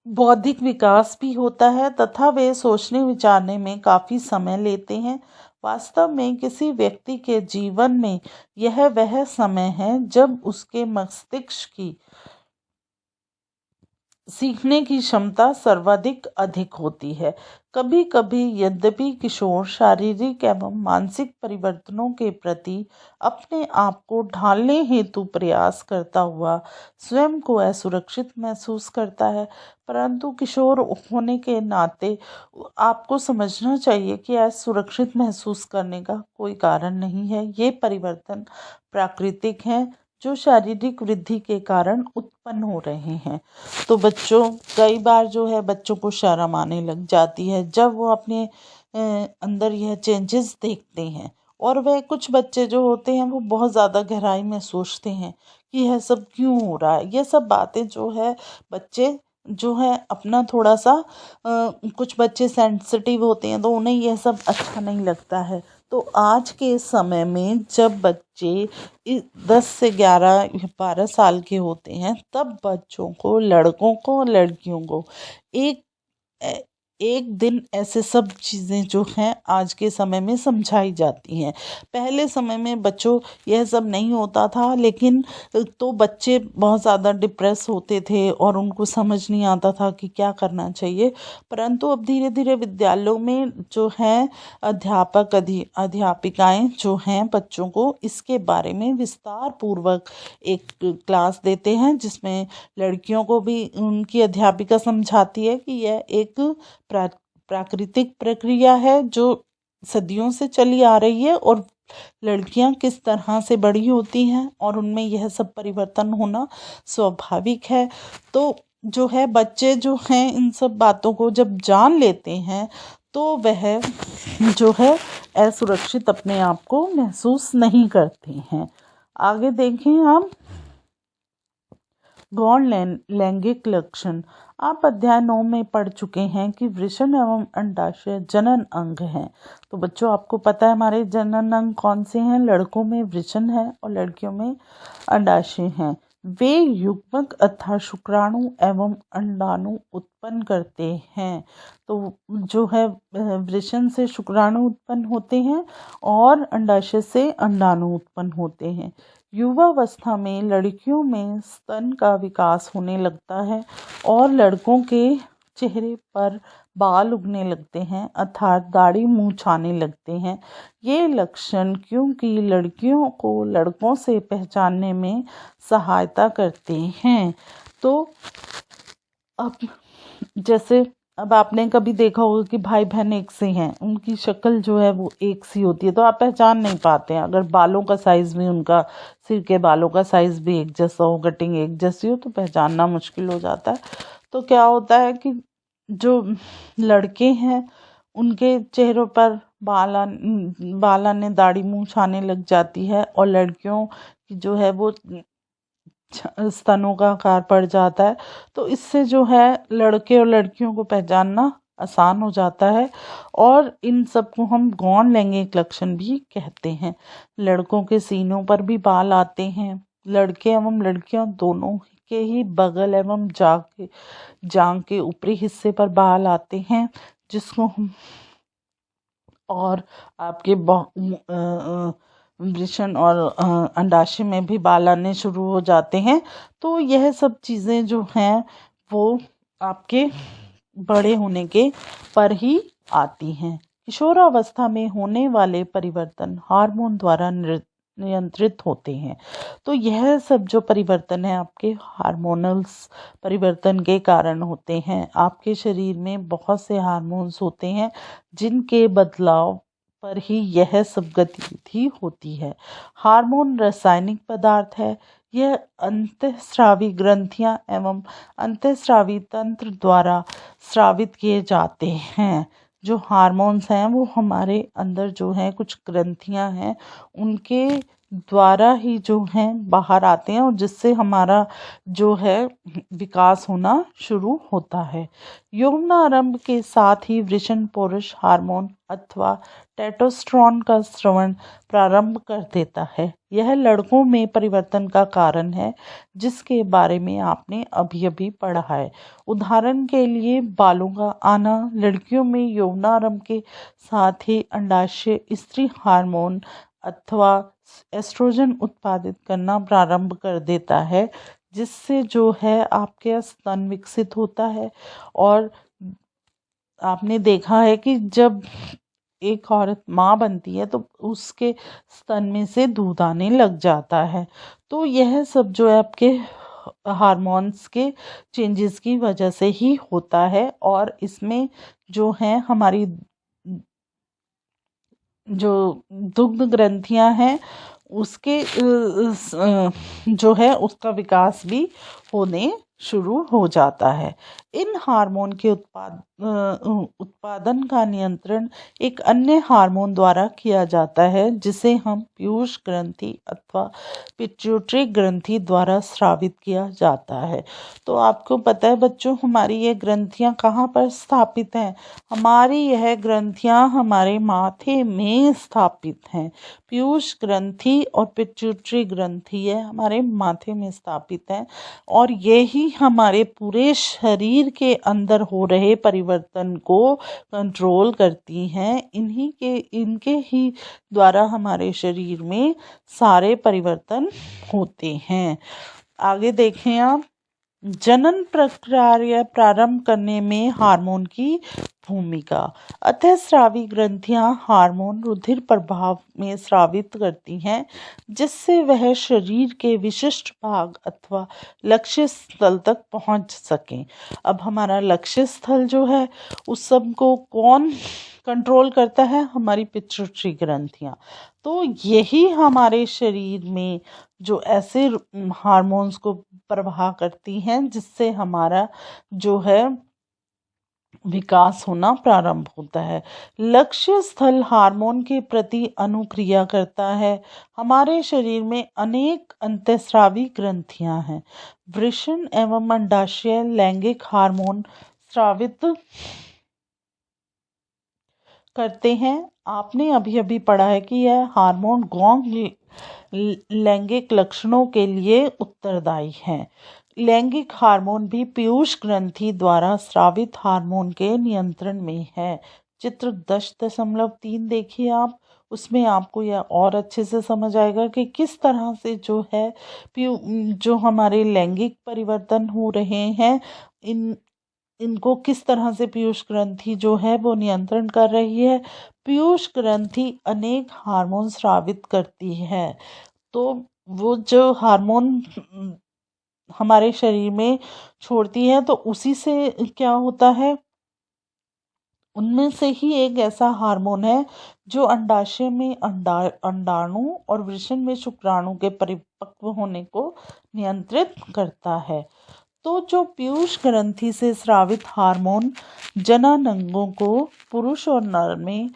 बौद्धिक विकास भी होता है तथा वे सोचने विचारने में काफ़ी समय लेते हैं। वास्तव में किसी व्यक्ति के जीवन में यह वह समय है जब उसके मस्तिष्क की सीखने की क्षमता सर्वाधिक अधिक होती है। कभी कभी यद्यपि किशोर शारीरिक एवं मानसिक परिवर्तनों के प्रति अपने आप को ढालने हेतु प्रयास करता हुआ स्वयं को असुरक्षित महसूस करता है, परंतु किशोर होने के नाते आपको समझना चाहिए कि असुरक्षित महसूस करने का कोई कारण नहीं है। ये परिवर्तन प्राकृतिक हैं जो शारीरिक वृद्धि के कारण उत्पन्न हो रहे हैं। तो बच्चों, कई बार जो है बच्चों को शर्म आने लग जाती है जब वो अपने अंदर यह चेंजेस देखते हैं, और वह कुछ बच्चे जो होते हैं वो बहुत ज़्यादा गहराई में सोचते हैं कि यह सब क्यों हो रहा है। यह सब बातें जो है बच्चे जो है अपना थोड़ा सा कुछ बच्चे सेंसिटिव होते हैं तो उन्हें यह सब अच्छा नहीं लगता है। तो आज के समय में जब बच्चे 10 से 11 या 12 साल के होते हैं तब बच्चों को, लड़कों को और लड़कियों को एक एक दिन ऐसे सब चीज़ें जो हैं आज के समय में समझाई जाती हैं। पहले समय में बच्चों यह सब नहीं होता था, लेकिन तो बच्चे बहुत ज़्यादा डिप्रेस होते थे और उनको समझ नहीं आता था कि क्या करना चाहिए। परंतु अब धीरे धीरे विद्यालयों में जो हैं अध्यापक अध्यापिकाएं जो हैं बच्चों को इसके बारे में विस्तार पूर्वक एक क्लास देते हैं, जिसमें लड़कियों को भी उनकी अध्यापिका समझाती है कि यह एक प्राकृतिक प्रक्रिया है जो सदियों से चली आ रही है, और लड़कियां किस तरह से बड़ी होती हैं और उनमें यह सब परिवर्तन होना स्वाभाविक है। तो जो है बच्चे जो हैं इन सब बातों को जब जान लेते हैं तो वह जो है असुरक्षित अपने आप को महसूस नहीं करते हैं। आगे देखें आप, गौण लैंगिक लक्षण। आप अध्याय 9 में पढ़ चुके हैं कि वृषण एवं अंडाशय जनन अंग हैं। तो बच्चों, आपको पता है हमारे जनन अंग कौन से हैं? लड़कों में वृषण है और लड़कियों में अंडाशय हैं। वे युग्मक अर्थात शुक्राणु एवं अंडाणु उत्पन्न करते हैं। तो जो है वृषण से शुक्राणु उत्पन्न होते हैं और अंडाशय से अंडाणु उत्पन्न होते हैं। युवावस्था में लड़कियों में स्तन का विकास होने लगता है और लड़कों के चेहरे पर बाल उगने लगते हैं अर्थात दाढ़ी मूंछ आने लगते हैं। ये लक्षण क्योंकि लड़कियों को लड़कों से पहचानने में सहायता करते हैं। तो अब जैसे अब आपने कभी देखा होगा कि भाई बहन एक से हैं, उनकी शक्ल जो है वो एक सी होती है तो आप पहचान नहीं पाते हैं। अगर बालों का साइज़ भी उनका, सिर के बालों का साइज़ भी एक जैसा हो, कटिंग एक जैसी हो, तो पहचानना मुश्किल हो जाता है। तो क्या होता है कि जो लड़के हैं उनके चेहरों पर बाल आने, दाढ़ी मूंछ आने लग जाती है, और लड़कियों की जो है वो स्तनों का आकार पड़ जाता है। तो इससे जो है लड़के और लड़कियों को पहचानना आसान हो जाता है, और इन सब को हम गौण लैंगिक लक्षण भी कहते हैं। लड़कों के सीनों पर भी बाल आते हैं। लड़के एवं लड़कियां दोनों के ही बगल एवं जांघ के ऊपरी हिस्से पर बाल आते हैं, जिसको हम और आपके वृषण और अंडाशय में भी बाल आने शुरू हो जाते हैं। तो यह सब चीज़ें जो हैं वो आपके बड़े होने के पर ही आती हैं। किशोरावस्था में होने वाले परिवर्तन हार्मोन द्वारा नियंत्रित होते हैं। तो यह सब जो परिवर्तन है आपके हार्मोनल्स परिवर्तन के कारण होते हैं। आपके शरीर में बहुत से हार्मोन्स होते हैं जिनके बदलाव पर ही यह सब गतिविधि होती है। हार्मोन रासायनिक पदार्थ है। यह अंतःस्रावी ग्रंथियां एवं अंतःस्रावी तंत्र द्वारा स्रावित किए जाते हैं। जो हार्मोन्स हैं वो हमारे अंदर जो है कुछ ग्रंथियां हैं उनके द्वारा ही जो हैं बाहर आते हैं और जिससे हमारा जो है विकास होना शुरू होता है। यौवनारंभ के साथ ही वृषण पुरुष हार्मोन अथवा टेस्टोस्टेरोन का स्रवण प्रारंभ कर देता है। यह लड़कों में परिवर्तन का कारण है जिसके बारे में आपने अभी अभी पढ़ा है। उदाहरण के लिए बालों का आना, लड़कियों में यौवनारंभ के साथ ही अंडाशय स्त्री हार्मोन अथवा एस्ट्रोजन उत्पादित करना प्रारंभ कर देता है जिससे जो है आपके स्तन विकसित होता है। और आपने देखा है कि जब एक औरत माँ बनती है तो उसके स्तन में से दूध आने लग जाता है। तो यह सब जो है आपके हार्मोन्स के चेंजेस की वजह से ही होता है। और इसमें जो है हमारी जो दुग्ध ग्रंथियां हैं उसके जो है उसका विकास भी होने शुरू हो जाता है। इन हार्मोन के उत्पादन का नियंत्रण एक अन्य हार्मोन द्वारा किया जाता है जिसे हम पीयूष ग्रंथि अथवा पिट्यूटरी ग्रंथि द्वारा स्रावित किया जाता है। तो आपको पता है बच्चों हमारी ये ग्रंथियां कहाँ पर स्थापित हैं? हमारी यह ग्रंथियां हमारे माथे में स्थापित हैं। पीयूष ग्रंथि और पिट्यूटरी ग्रंथि है हमारे माथे में स्थापित है और यही हमारे पूरे शरीर के अंदर हो रहे परिवर्तन को कंट्रोल करती हैं। इनके ही द्वारा हमारे शरीर में सारे परिवर्तन होते हैं। आगे देखें आप, जनन प्रक्रिया प्रारंभ करने में हार्मोन की भूमिका। अतःस्रावी ग्रंथियां हार्मोन रुधिर प्रभाव में स्रावित करती हैं जिससे वह शरीर के विशिष्ट भाग अथवा लक्ष्य स्थल तक पहुंच सकें। अब हमारा लक्ष्य स्थल जो है उस सब को कौन कंट्रोल करता है? हमारी पिट्यूटरी ग्रंथियां। तो यही हमारे शरीर में जो ऐसे हार्मोन्स को प्रवाह करती हैं जिससे हमारा जो है विकास होना प्रारंभ होता है। लक्ष्य स्थल हार्मोन के प्रति अनुक्रिया करता है। हमारे शरीर में अनेक अंतःस्रावी ग्रंथियां हैं। वृषण एवं अंडाशय लैंगिक हार्मोन स्रावित करते हैं। आपने अभी अभी पढ़ा है कि यह हार्मोन गौण लैंगिक लक्षणों के लिए उत्तरदायी हैं। लैंगिक हार्मोन भी पीयूष ग्रंथि द्वारा स्रावित हार्मोन के नियंत्रण में है। चित्र 10.3 देखिए आप, उसमें आपको यह और अच्छे से समझ आएगा कि किस तरह से जो है जो हमारे लैंगिक परिवर्तन हो रहे हैं इनको किस तरह से पीयूष ग्रंथि जो है वो नियंत्रण कर रही है। पीयूष ग्रंथि अनेक हार्मोन स्रावित करती है। तो वो जो हार्मोन हमारे शरीर में छोड़ती है तो उसी से क्या होता है, उनमें से ही एक ऐसा हार्मोन है जो अंडाशय में अंडाणु और वृषण में शुक्राणु के परिपक्व होने को नियंत्रित करता है। तो जो पीयूष ग्रंथि से स्रावित हार्मोन जननांगों को पुरुष और नर में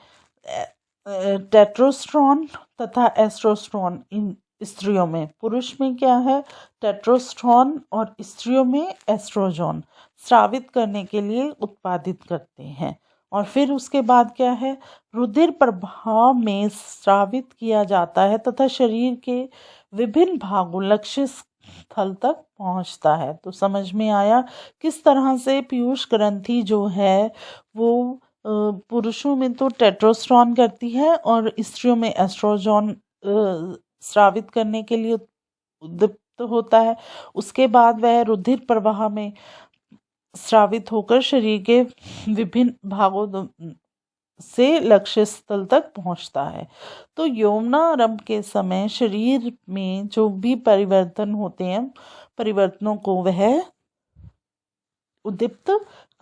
टेस्टोस्टेरोन तथा एस्ट्रोस्टेरोन, इन स्त्रियों में, पुरुष में क्या है टेस्टोस्टेरोन और स्त्रियों में एस्ट्रोजन स्रावित करने के लिए उत्पादित करते हैं। और फिर उसके बाद क्या है, रुधिर प्रवाह में स्रावित किया जाता है तथा शरीर के विभिन्न भागों लक्ष्य स्थल तक पहुंचता है। तो समझ में आया किस तरह से पीयूष ग्रंथि जो है वो पुरुषों में तो टेस्टोस्टेरोन करती है और स्त्रियों में एस्ट्रोजन स्रावित करने के लिए उद्दीप्त होता है। उसके बाद वह रुधिर प्रवाह में स्रावित होकर शरीर के विभिन्न भागों से लक्ष्य स्थल तक पहुंचता है। तो यौवनारंभ के समय शरीर में जो भी परिवर्तन होते हैं, परिवर्तनों को वह उद्दीप्त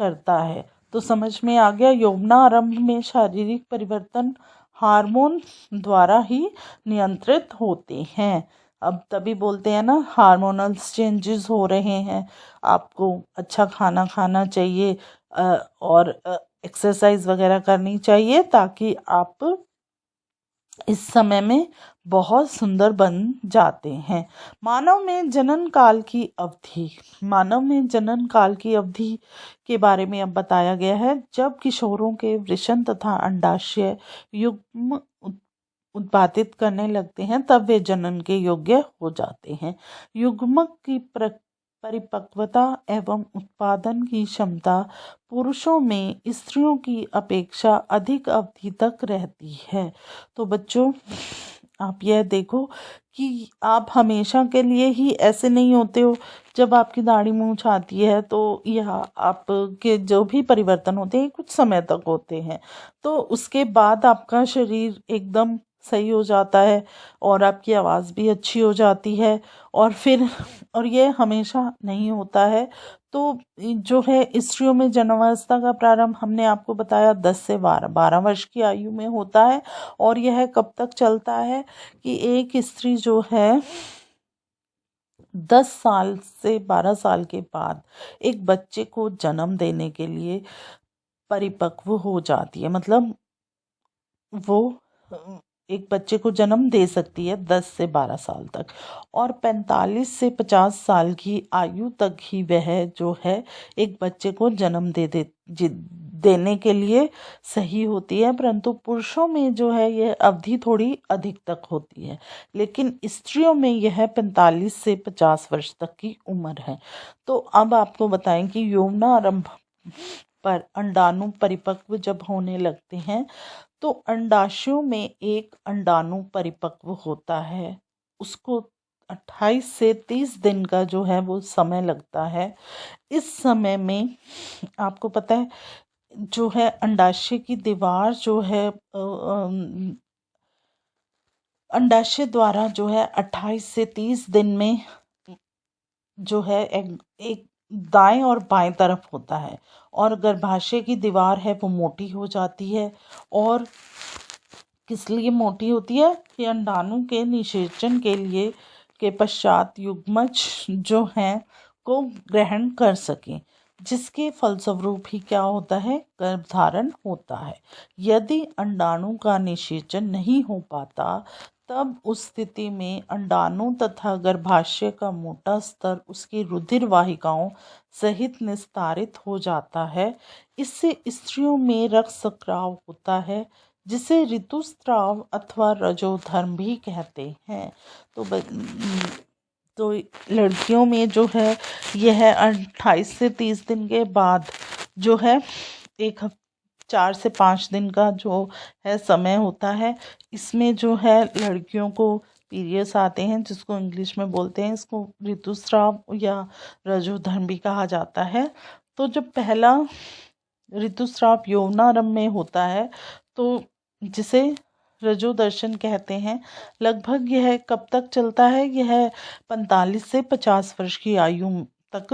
करता है। तो समझ में आ गया, यौवनारंभ में शारीरिक परिवर्तन हार्मोन द्वारा ही नियंत्रित होते हैं। अब तभी बोलते हैं ना, हार्मोनल चेंजेस हो रहे हैं, आपको अच्छा खाना खाना चाहिए और एक्सरसाइज वगैरह करनी चाहिए, ताकि आप इस समय में बहुत सुंदर बन जाते हैं। मानव में जनन काल की अवधि, मानव में जनन काल की अवधि के बारे में अब बताया गया है। जब किशोरों के वृषण तथा अंडाशय युग्म उत्पादित करने लगते हैं, तब वे जनन के योग्य हो जाते हैं। युग्मक की परिपक्वता एवं उत्पादन की क्षमता पुरुषों में स्त्रियों की अपेक्षा अधिक अवधि तक रहती है। तो बच्चों, आप यह देखो कि आप हमेशा के लिए ही ऐसे नहीं होते हो। जब आपकी दाढ़ी मूंछ आती है तो यह आपके जो भी परिवर्तन होते हैं कुछ समय तक होते हैं, तो उसके बाद आपका शरीर एकदम सही हो जाता है और आपकी आवाज़ भी अच्छी हो जाती है। और ये हमेशा नहीं होता है। तो जो है स्त्रियों में जन्मावस्था का प्रारंभ हमने आपको बताया 10 से 12 वर्ष की आयु में होता है। और यह कब तक चलता है कि एक स्त्री जो है 10 साल से 12 साल के बाद एक बच्चे को जन्म देने के लिए परिपक्व हो जाती है। मतलब वो एक बच्चे को जन्म दे सकती है 10 से 12 साल तक, और 45 से 50 साल की आयु तक ही वह जो है एक बच्चे को जन्म देने के लिए सही होती है। परंतु पुरुषों में जो है यह अवधि थोड़ी अधिक तक होती है, लेकिन स्त्रियों में यह 45 से 50 वर्ष तक की उम्र है। तो अब आपको बताएं कि यौवनारंभ पर अंडाणु परिपक्व जब होने लगते हैं, तो अंडाशयों में एक अंडाणु परिपक्व होता है, उसको 28 से 30 दिन का जो है वो समय लगता है। इस समय में आपको पता है जो है अंडाशय की दीवार जो है अंडाशय द्वारा जो है 28 से 30 दिन में जो है एक दाएं और बाएं तरफ होता है, और गर्भाशय की दीवार है वो मोटी हो जाती है। और किस लिए मोटी होती है कि अंडाणु के निषेचन के पश्चात युग्मज जो हैं को ग्रहण कर सकें, जिसके फलस्वरूप ही क्या होता है, गर्भधारण होता है। यदि अंडाणु का निषेचन नहीं हो पाता, तब उस स्थिति में अंडाणु तथा गर्भाशय का मोटा स्तर उसकी रुधिर वाहिकाओं सहित निस्तारित हो जाता है। इससे स्त्रियों में रक्तस्राव होता है, जिसे ऋतुस्राव अथवा रजोधर्म भी कहते हैं। तो लड़कियों में जो है यह 28 से 30 दिन के बाद जो है 4 से 5 दिन का जो है समय होता है। इसमें जो है लड़कियों को पीरियड्स आते हैं, जिसको इंग्लिश में बोलते हैं, इसको ऋतुस्राव या रजोधर्म भी कहा जाता है। तो जब पहला ऋतुस्राव यौवनारंभ में होता है, तो जिसे रजोदर्शन कहते हैं, लगभग यह कब तक चलता है, यह 45 से 50 वर्ष की आयु तक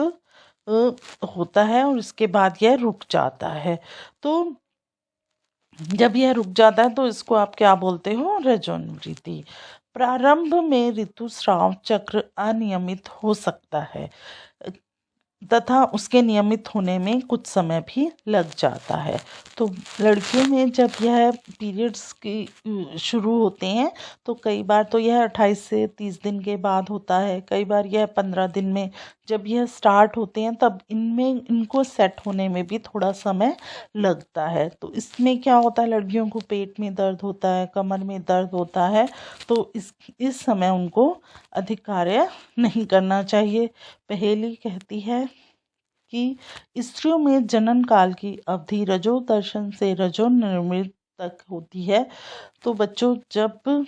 होता है, और इसके बाद यह रुक जाता है। तो जब यह रुक जाता है तो इसको आप क्या बोलते हो, रजोनिवृत्ति। प्रारंभ में ऋतुस्राव चक्र अनियमित हो सकता है तथा उसके नियमित होने में कुछ समय भी लग जाता है। तो लड़कियों में जब यह पीरियड्स की शुरू होते हैं, तो कई बार तो यह 28 से 30 दिन के बाद होता है, कई बार यह 15 दिन में जब यह स्टार्ट होते हैं, तब इनको सेट होने में भी थोड़ा समय लगता है। तो इसमें क्या होता है, लड़कियों को पेट में दर्द होता है, कमर में दर्द होता है, तो इस समय उनको अधिक कार्य नहीं करना चाहिए। पहेली कहती है कि स्त्रियों में जनन काल की अवधि रजोदर्शन से रजोनिर्मित तक होती है। तो बच्चों, जब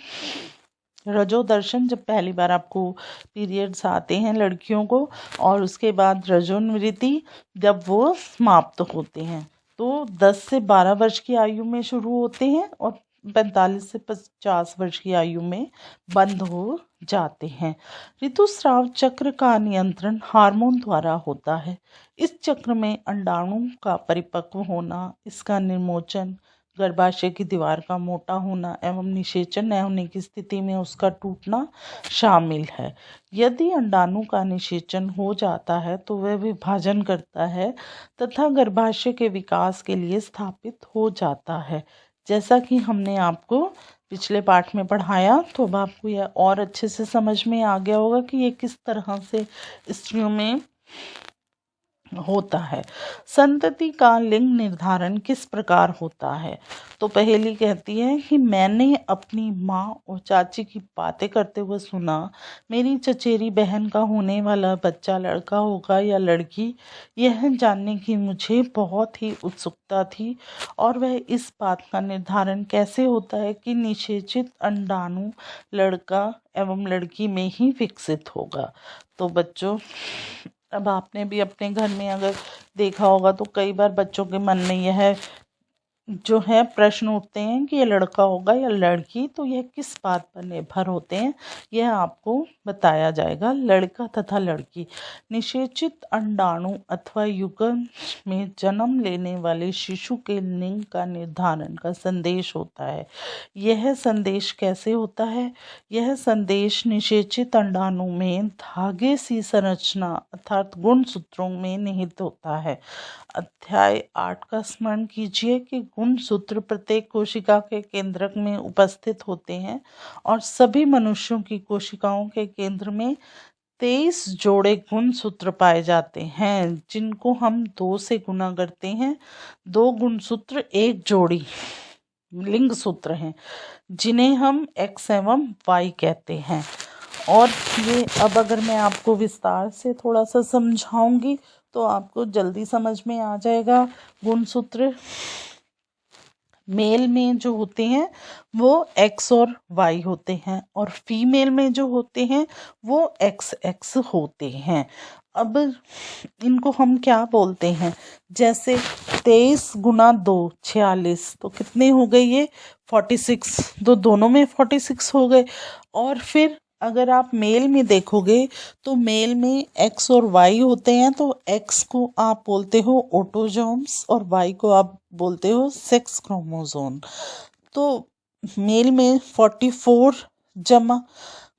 रजोदर्शन, जब पहली बार आपको पीरियड्स आते हैं लड़कियों को, और उसके बाद रजोनिवृत्ति जब वो समाप्त होते हैं, तो 10 से 12 वर्ष की आयु में शुरू होते हैं और 45 से 50 वर्ष की आयु में बंद हो जाते हैं। ऋतुस्राव चक्र का नियंत्रण हार्मोन द्वारा होता है। इस चक्र में अंडाणु का परिपक्व होना, इसका निर्मोचन, गर्भाशय की दीवार का मोटा होना एवं निषेचन न होने की स्थिति में उसका टूटना शामिल है। यदि अंडाणु का निषेचन हो जाता है तो वह विभाजन करता है तथा गर्भाशय के विकास के लिए स्थापित हो जाता है। जैसा कि हमने आपको पिछले पाठ में पढ़ाया, तो अब आपको यह और अच्छे से समझ में आ गया होगा कि ये किस तरह से स्त्रियों में होता है। संतति का लिंग निर्धारण किस प्रकार होता है? तो पहेली कहती है कि मैंने अपनी माँ और चाची की बातें करते हुए सुना, मेरी चचेरी बहन का होने वाला बच्चा लड़का होगा या लड़की, यह जानने की मुझे बहुत ही उत्सुकता थी। और वह इस बात का निर्धारण कैसे होता है कि निषेचित अंडाणु लड़का एवं लड़की में ही विकसित होगा। तो बच्चों, अब आपने भी अपने घर में अगर देखा होगा तो कई बार बच्चों के मन में यह जो है प्रश्न उठते हैं कि ये लड़का होगा या लड़की, तो यह किस बात पर निर्भर होते हैं, यह आपको बताया जाएगा। लड़का तथा लड़की निषेचित अंडाणु अथवा युग्म में जन्म लेने वाले शिशु के लिंग का निर्धारण का संदेश होता है। यह संदेश कैसे होता है? यह संदेश निषेचित अंडाणु में धागे सी संरचना अर्थात गुणसूत्रों में निहित होता है। अध्याय 8 का स्मरण कीजिए कि गुणसूत्र प्रत्येक कोशिका के केंद्रक में उपस्थित होते हैं और सभी मनुष्यों की कोशिकाओं के केंद्र में 23 जोड़े गुणसूत्र पाए जाते हैं, जिनको हम 2 से गुना करते हैं। 2 गुणसूत्र 1 जोड़ी लिंग सूत्र हैं, जिन्हें हम X एवं Y कहते हैं। और ये अब अगर मैं आपको विस्तार से थोड़ा सा समझाऊंगी तो आपको जल्दी समझ में आ जाएगा। गुणसूत्र मेल में जो होते हैं वो X और Y होते हैं और फीमेल में जो होते हैं वो XX होते हैं। अब इनको हम क्या बोलते हैं? जैसे 23 गुना 2 46, तो कितने हो गए ये? 46। तो दोनों में 46 हो गए। और फिर अगर आप मेल में देखोगे तो मेल में X और Y होते हैं, तो X को आप बोलते हो ऑटोजोम्स और Y को आप बोलते हो सेक्स क्रोमोसोम। तो मेल में 44 जमा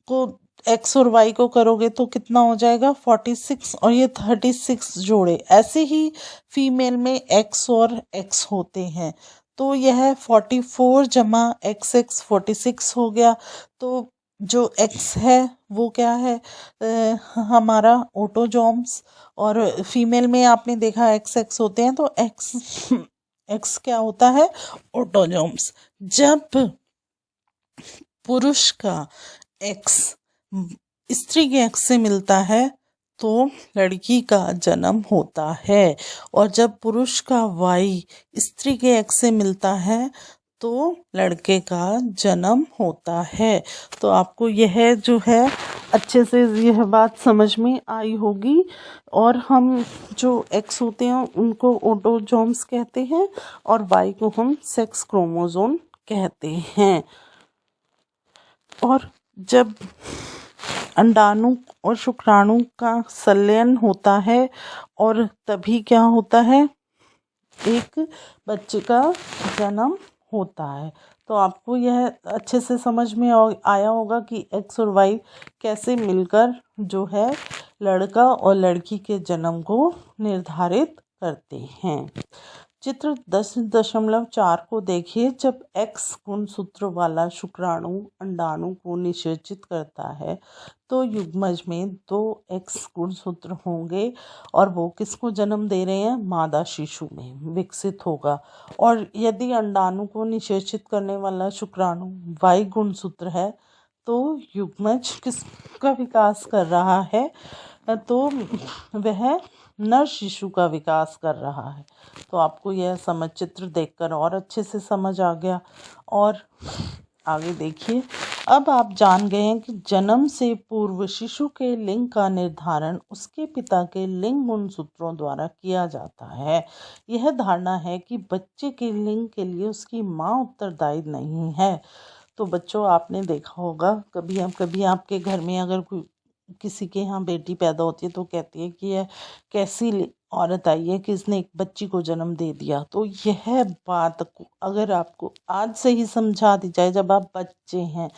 को X और Y को करोगे तो कितना हो जाएगा? 46, और ये 36 जोड़े। ऐसे ही फीमेल में X और X होते हैं, तो यह 44 जमा XX 46 हो गया। तो जो X है वो क्या है? हमारा ऑटोजोम्स, और फीमेल में आपने देखा XX होते हैं, तो X क्या होता है? ऑटोजोम्स। जब पुरुष का X स्त्री के X से मिलता है तो लड़की का जन्म होता है, और जब पुरुष का Y स्त्री के X से मिलता है तो लड़के का जन्म होता है। तो आपको यह जो है अच्छे से यह बात समझ में आई होगी। और हम जो X होते हैं उनको ऑटोजोम्स कहते हैं और Y को हम सेक्स क्रोमोसोम कहते हैं। और जब अंडाणु और शुक्राणु का संलयन होता है और तभी क्या होता है? एक बच्चे का जन्म होता है। तो आपको यह अच्छे से समझ में आया होगा कि X और Y कैसे मिलकर जो है लड़का और लड़की के जन्म को निर्धारित करते हैं। चित्र 10.4 को देखिए। जब X गुणसूत्र वाला शुक्राणु अंडाणु को निषेचित करता है तो युग्मज में 2 X गुणसूत्र होंगे और वो किसको जन्म दे रहे हैं? मादा शिशु में विकसित होगा। और यदि अंडाणु को निषेचित करने वाला शुक्राणु Y गुणसूत्र है तो युग्मज किसका विकास कर रहा है? तो वह नर शिशु का विकास कर रहा है। तो आपको यह समझ चित्र देखकर और अच्छे से समझ आ गया। और आगे देखिए, अब आप जान गए हैं कि जन्म से पूर्व शिशु के लिंग का निर्धारण उसके पिता के लिंग गुणसूत्रों द्वारा किया जाता है। यह धारणा है कि बच्चे के लिंग के लिए उसकी माँ उत्तरदायी नहीं है। तो बच्चों, आपने देखा होगा कभी आपके घर में अगर कोई किसी के यहाँ बेटी पैदा होती है तो कहती है कि यह कैसी औरत आई है कि इसने एक बच्ची को जन्म दे दिया। तो यह बात को अगर आपको आज से ही समझा दी जाए जब आप बच्चे हैं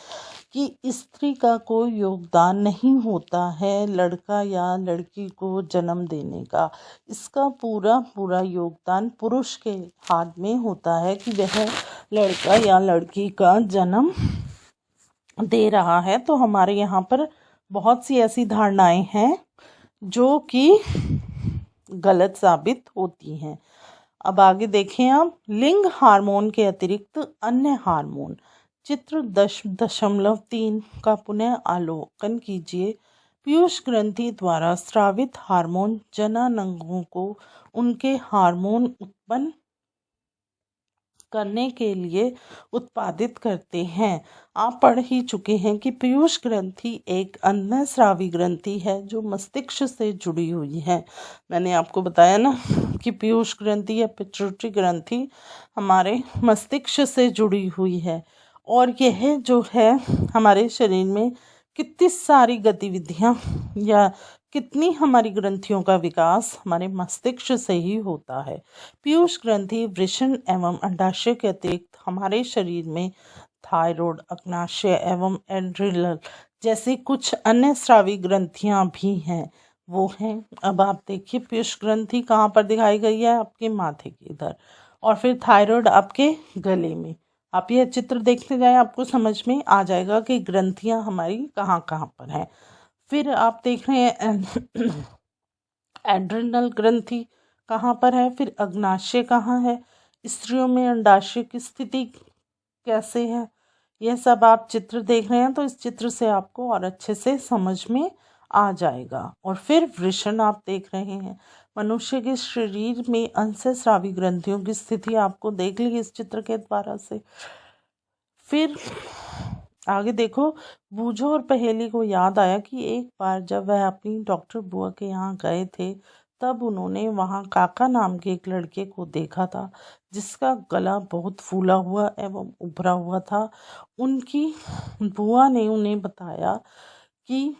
कि स्त्री का कोई योगदान नहीं होता है लड़का या लड़की को जन्म देने का, इसका पूरा पूरा योगदान पुरुष के हाथ में होता है कि वह लड़का या लड़की का जन्म दे रहा है। तो हमारे यहाँ पर बहुत सी ऐसी धारणाएं हैं जो कि गलत साबित होती हैं। अब आगे देखें आप, लिंग हार्मोन के अतिरिक्त अन्य हार्मोन। चित्र 10.3 का पुनः अवलोकन कीजिए। पीयूष ग्रंथि द्वारा स्रावित हार्मोन जननांगों को उनके हार्मोन उत्पन्न करने के लिए उत्पादित करते हैं। आप पढ़ ही चुके हैं कि पीयूष ग्रंथि एक अंतःस्रावी ग्रंथि है जो मस्तिष्क से जुड़ी हुई है। मैंने आपको बताया ना कि पीयूष ग्रंथि या पिट्यूटरी ग्रंथि हमारे मस्तिष्क से जुड़ी हुई है और यह जो है हमारे शरीर में कितनी सारी गतिविधियां या कितनी हमारी ग्रंथियों का विकास हमारे मस्तिष्क से ही होता है। पीयूष ग्रंथि वृषण एवं अंडाशय के अतिरिक्त हमारे शरीर में थायराइड, अग्नाशय एवं एड्रिनल जैसी कुछ अन्य स्रावी ग्रंथियां भी हैं। वो हैं, अब आप देखिए, पीयूष ग्रंथि कहाँ पर दिखाई गई है? आपके माथे के इधर, और फिर थायराइड आपके गले में। आप यह चित्र देखते जाएं, आपको समझ में आ जाएगा कि ग्रंथियां हमारी कहाँ कहाँ पर हैं। फिर आप देख रहे हैं एड्रिनल ग्रंथि कहाँ पर है, फिर अग्नाशय कहाँ है, स्त्रियों में अंडाशय की स्थिति कैसे है, यह सब आप चित्र देख रहे हैं। तो इस चित्र से आपको और अच्छे से समझ में आ जाएगा। और फिर वृषण आप देख रहे हैं, मनुष्य के शरीर में अंतःस्रावी ग्रंथियों की स्थिति आपको देख ली इस चित्र के द्वारा से। फिर आगे देखो, बूझो और पहेली को याद आया कि एक बार जब वह अपनी डॉक्टर बुआ के यहाँ गए थे तब उन्होंने वहाँ काका नाम के एक लड़के को देखा था जिसका गला बहुत फूला हुआ एवं उभरा हुआ था। उनकी बुआ ने उन्हें बताया कि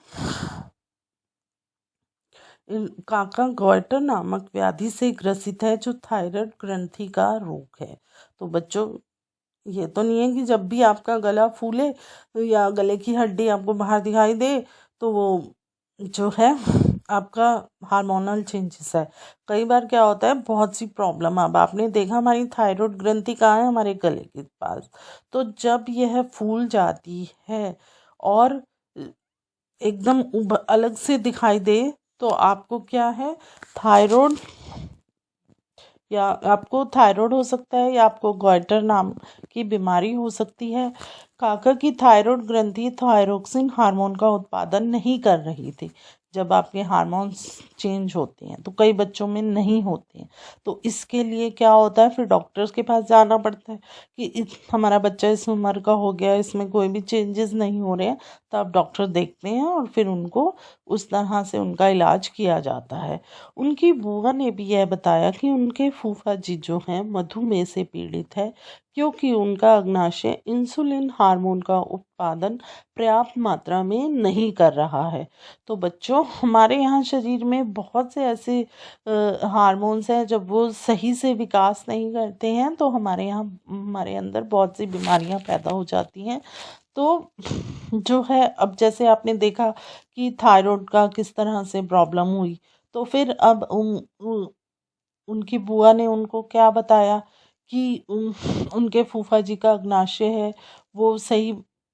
काका गॉइटर नामक व्याधि से ग्रसित है जो थायराइड ग्रंथि का रोग है। तो बच्चों, ये तो नहीं है कि जब भी आपका गला फूले या गले की हड्डी आपको बाहर दिखाई दे तो वो जो है आपका हार्मोनल चेंजेस है। कई बार क्या होता है, बहुत सी प्रॉब्लम, अब आपने देखा हमारी थायराइड ग्रंथि कहाँ है? हमारे गले के पास। तो जब यह फूल जाती है और एकदम अलग से दिखाई दे तो आपको क्या है, थायराइड, या आपको थायराइड हो सकता है या आपको गॉइटर नाम की बीमारी हो सकती है। काका की थायराइड ग्रंथि थायरोक्सिन हार्मोन का उत्पादन नहीं कर रही थी। जब आपके हार्मोन्स चेंज होते हैं तो कई बच्चों में नहीं होते हैं, तो इसके लिए क्या होता है, फिर डॉक्टर्स के पास जाना पड़ता है कि हमारा बच्चा इस उम्र का हो गया, इसमें कोई भी चेंजेस नहीं हो रहे हैं। तो आप डॉक्टर देखते हैं और फिर उनको उस तरह से उनका इलाज किया जाता है। उनकी बुआ ने भी यह बताया कि उनके फूफा जी जो हैं मधुमेह से पीड़ित है क्योंकि उनका अग्नाशय इंसुलिन हार्मोन का उत्पादन पर्याप्त मात्रा में नहीं कर रहा है। तो बच्चों, हमारे यहाँ शरीर में बहुत से ऐसे हार्मोन्स हैं जब वो सही से विकास नहीं करते हैं तो हमारे अंदर बहुत सी बीमारियां पैदा हो जाती हैं। तो जो है, अब जैसे आपने देखा कि थायराइड का किस तरह से प्रॉब्लम हुई, तो फिर अब उनकी बुआ ने उनको क्या बताया कि उनके फूफा जी का अग्नाशय है, वो सही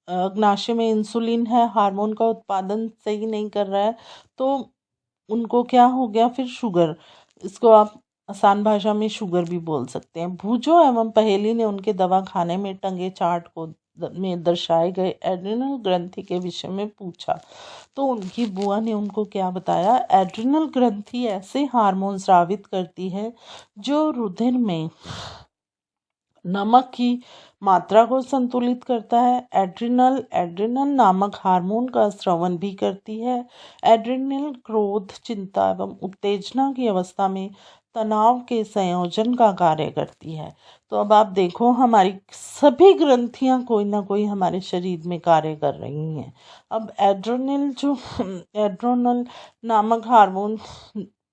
अग्नाशय में इंसुलिन है, हार्मोन का उत्पादन सही नहीं कर रहा है। तो उनको क्या हो गया, फिर शुगर, इसको आप आसान भाषा में शुगर भी बोल सकते हैं। भूजो एवं पहेली ने उनके दवा खाने में टंगे चार्ट को में दर्शाए गए एड्रिनल ग्रंथि के विषय में पूछा तो उनकी बुआ ने उनको क्या बताया, एड्रिनल ग्रंथि ऐसे हार्मोन स्रावित करती है जो रुधिर में नमक की मात्रा को संतुलित करता है। एड्रिनल नामक हार्मोन का स्रवन भी करती है। एड्रिनल क्रोध, चिंता एवं उत्तेजना की अवस्था में तनाव के संयोजन का कार्य करती है। तो अब आप देखो हमारी सभी ग्रंथियां कोई ना कोई हमारे शरीर में कार्य कर रही हैं। अब एड्रिनल नामक हार्मोन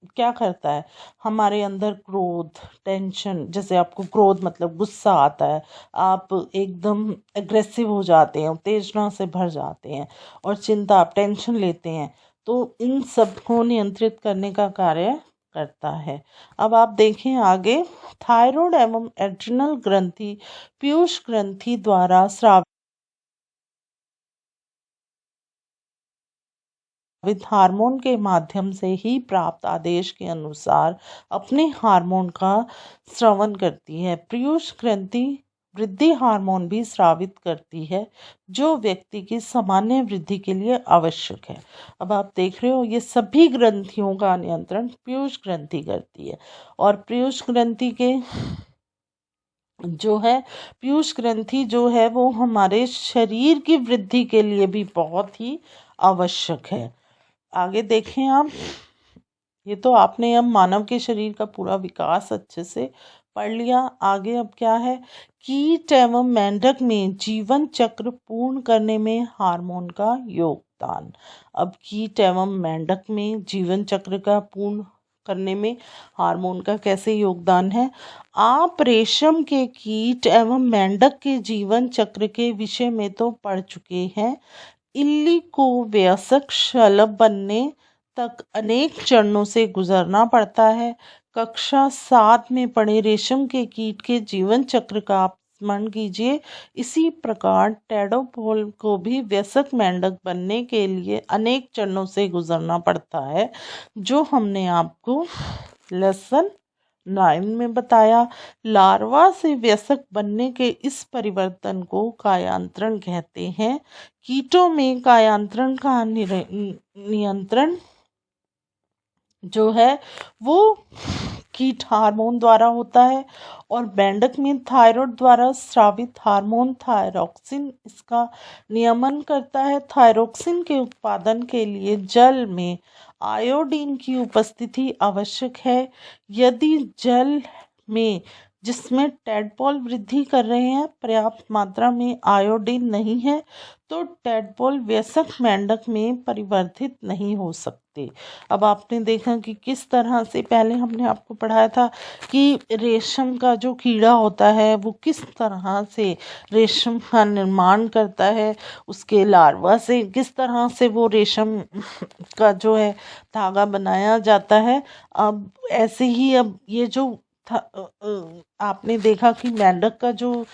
क्या करता है, हमारे अंदर क्रोध, टेंशन, जैसे आपको क्रोध मतलब गुस्सा आता है, आप एकदम एग्रेसिव हो जाते हैं, उत्तेजना से भर जाते हैं, और चिंता, आप टेंशन लेते हैं, तो इन सब को नियंत्रित करने का कार्य करता है। अब आप देखें आगे, थायराइड एवं एड्रिनल ग्रंथि पीयूष ग्रंथि द्वारा स्रावित हार्मोन के माध्यम से ही प्राप्त आदेश के अनुसार अपने हार्मोन का स्रवन करती है। पीयूष ग्रंथि वृद्धि हार्मोन भी स्रावित करती है जो व्यक्ति की सामान्य वृद्धि के लिए आवश्यक है। अब आप देख रहे हो ये सभी ग्रंथियों का नियंत्रण पीयूष ग्रंथि करती है। और पीयूष ग्रंथि के जो है पीयूष ग्रंथि जो है वो हमारे शरीर की वृद्धि के लिए भी बहुत ही आवश्यक है। आगे देखें आप, ये तो आपने अब मानव के शरीर का पूरा विकास अच्छे से पढ़ लिया। आगे अब क्या है, कीट एवं मेंढक में जीवन चक्र पूर्ण करने में हार्मोन का योगदान। अब कीट एवं मेंढक में जीवन चक्र का पूर्ण करने में हार्मोन का कैसे योगदान है। आप रेशम के कीट एवं मेंढक के जीवन चक्र के विषय में तो पढ़ चुके हैं। इल्ली को वयस्क शलभ बनने तक अनेक चरणों से गुजरना पड़ता है। कक्षा 7 में पढ़े रेशम के कीट के जीवन चक्र का आप स्मरण कीजिए। इसी प्रकार टेडोपोल को भी वयस्क मेंढक बनने के लिए अनेक चरणों से गुजरना पड़ता है, जो हमने आपको लेसन 9 में बताया। लार्वा से वयस्क बनने के इस परिवर्तन को कायांतरण कहते हैं। कीटों में कायांतरण का नियंत्रण जो है वो कीट हार्मोन द्वारा होता है, और मेंढक में थायराइड द्वारा स्रावित हार्मोन थायरोक्सिन इसका नियमन करता है। थायरोक्सिन के उत्पादन के लिए जल में आयोडीन की उपस्थिति आवश्यक है। यदि जल में जिसमें टैडपोल वृद्धि कर रहे हैं पर्याप्त मात्रा में आयोडीन नहीं है तो टैडपोल वयस्क मेंढक में परिवर्तित नहीं हो सकते। अब आपने देखा कि किस तरह से, पहले हमने आपको पढ़ाया था कि रेशम का जो कीड़ा होता है वो किस तरह से रेशम का निर्माण करता है, उसके लार्वा से किस तरह से वो रेशम का जो है धागा बनाया जाता है। अब ऐसे ही अब ये जो आपने देखा कि मेंढक का जो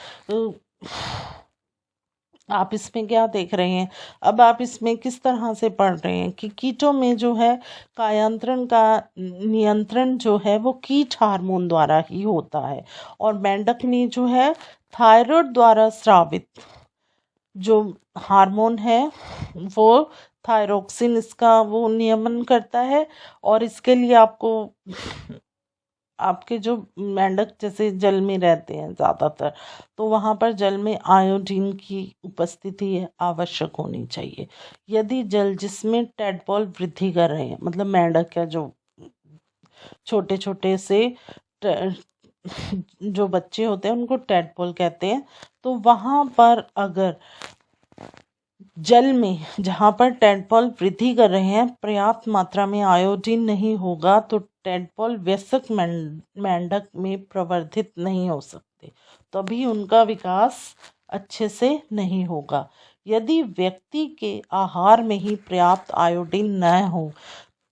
आप इसमें क्या देख रहे हैं, अब आप इसमें किस तरह से पढ़ रहे हैं कि कीटों में जो है कायांतरण का नियंत्रण जो है वो कीट हार्मोन द्वारा ही होता है, और मेंढक में जो है थायराइड द्वारा स्रावित जो हार्मोन है वो थायरोक्सिन इसका वो नियमन करता है। और इसके लिए आपको आपके जो मेंढक जैसे जल में रहते हैं ज़्यादातर, तो वहाँ पर जल में आयोडीन की उपस्थिति आवश्यक होनी चाहिए। यदि जल जिसमें टैडपोल वृद्धि कर रहे हैं, मतलब मेंढक का जो छोटे छोटे से जो बच्चे होते हैं उनको टैडपोल कहते हैं, तो वहाँ पर अगर जल में जहाँ पर टैडपोल वृद्धि कर रहे हैं पर्याप्त मात्रा में आयोडीन नहीं होगा तो टैडपोल वयस्क मेंढक में प्रवर्धित नहीं हो सकते, तभी उनका विकास अच्छे से नहीं होगा। यदि व्यक्ति के आहार में ही पर्याप्त आयोडीन न हो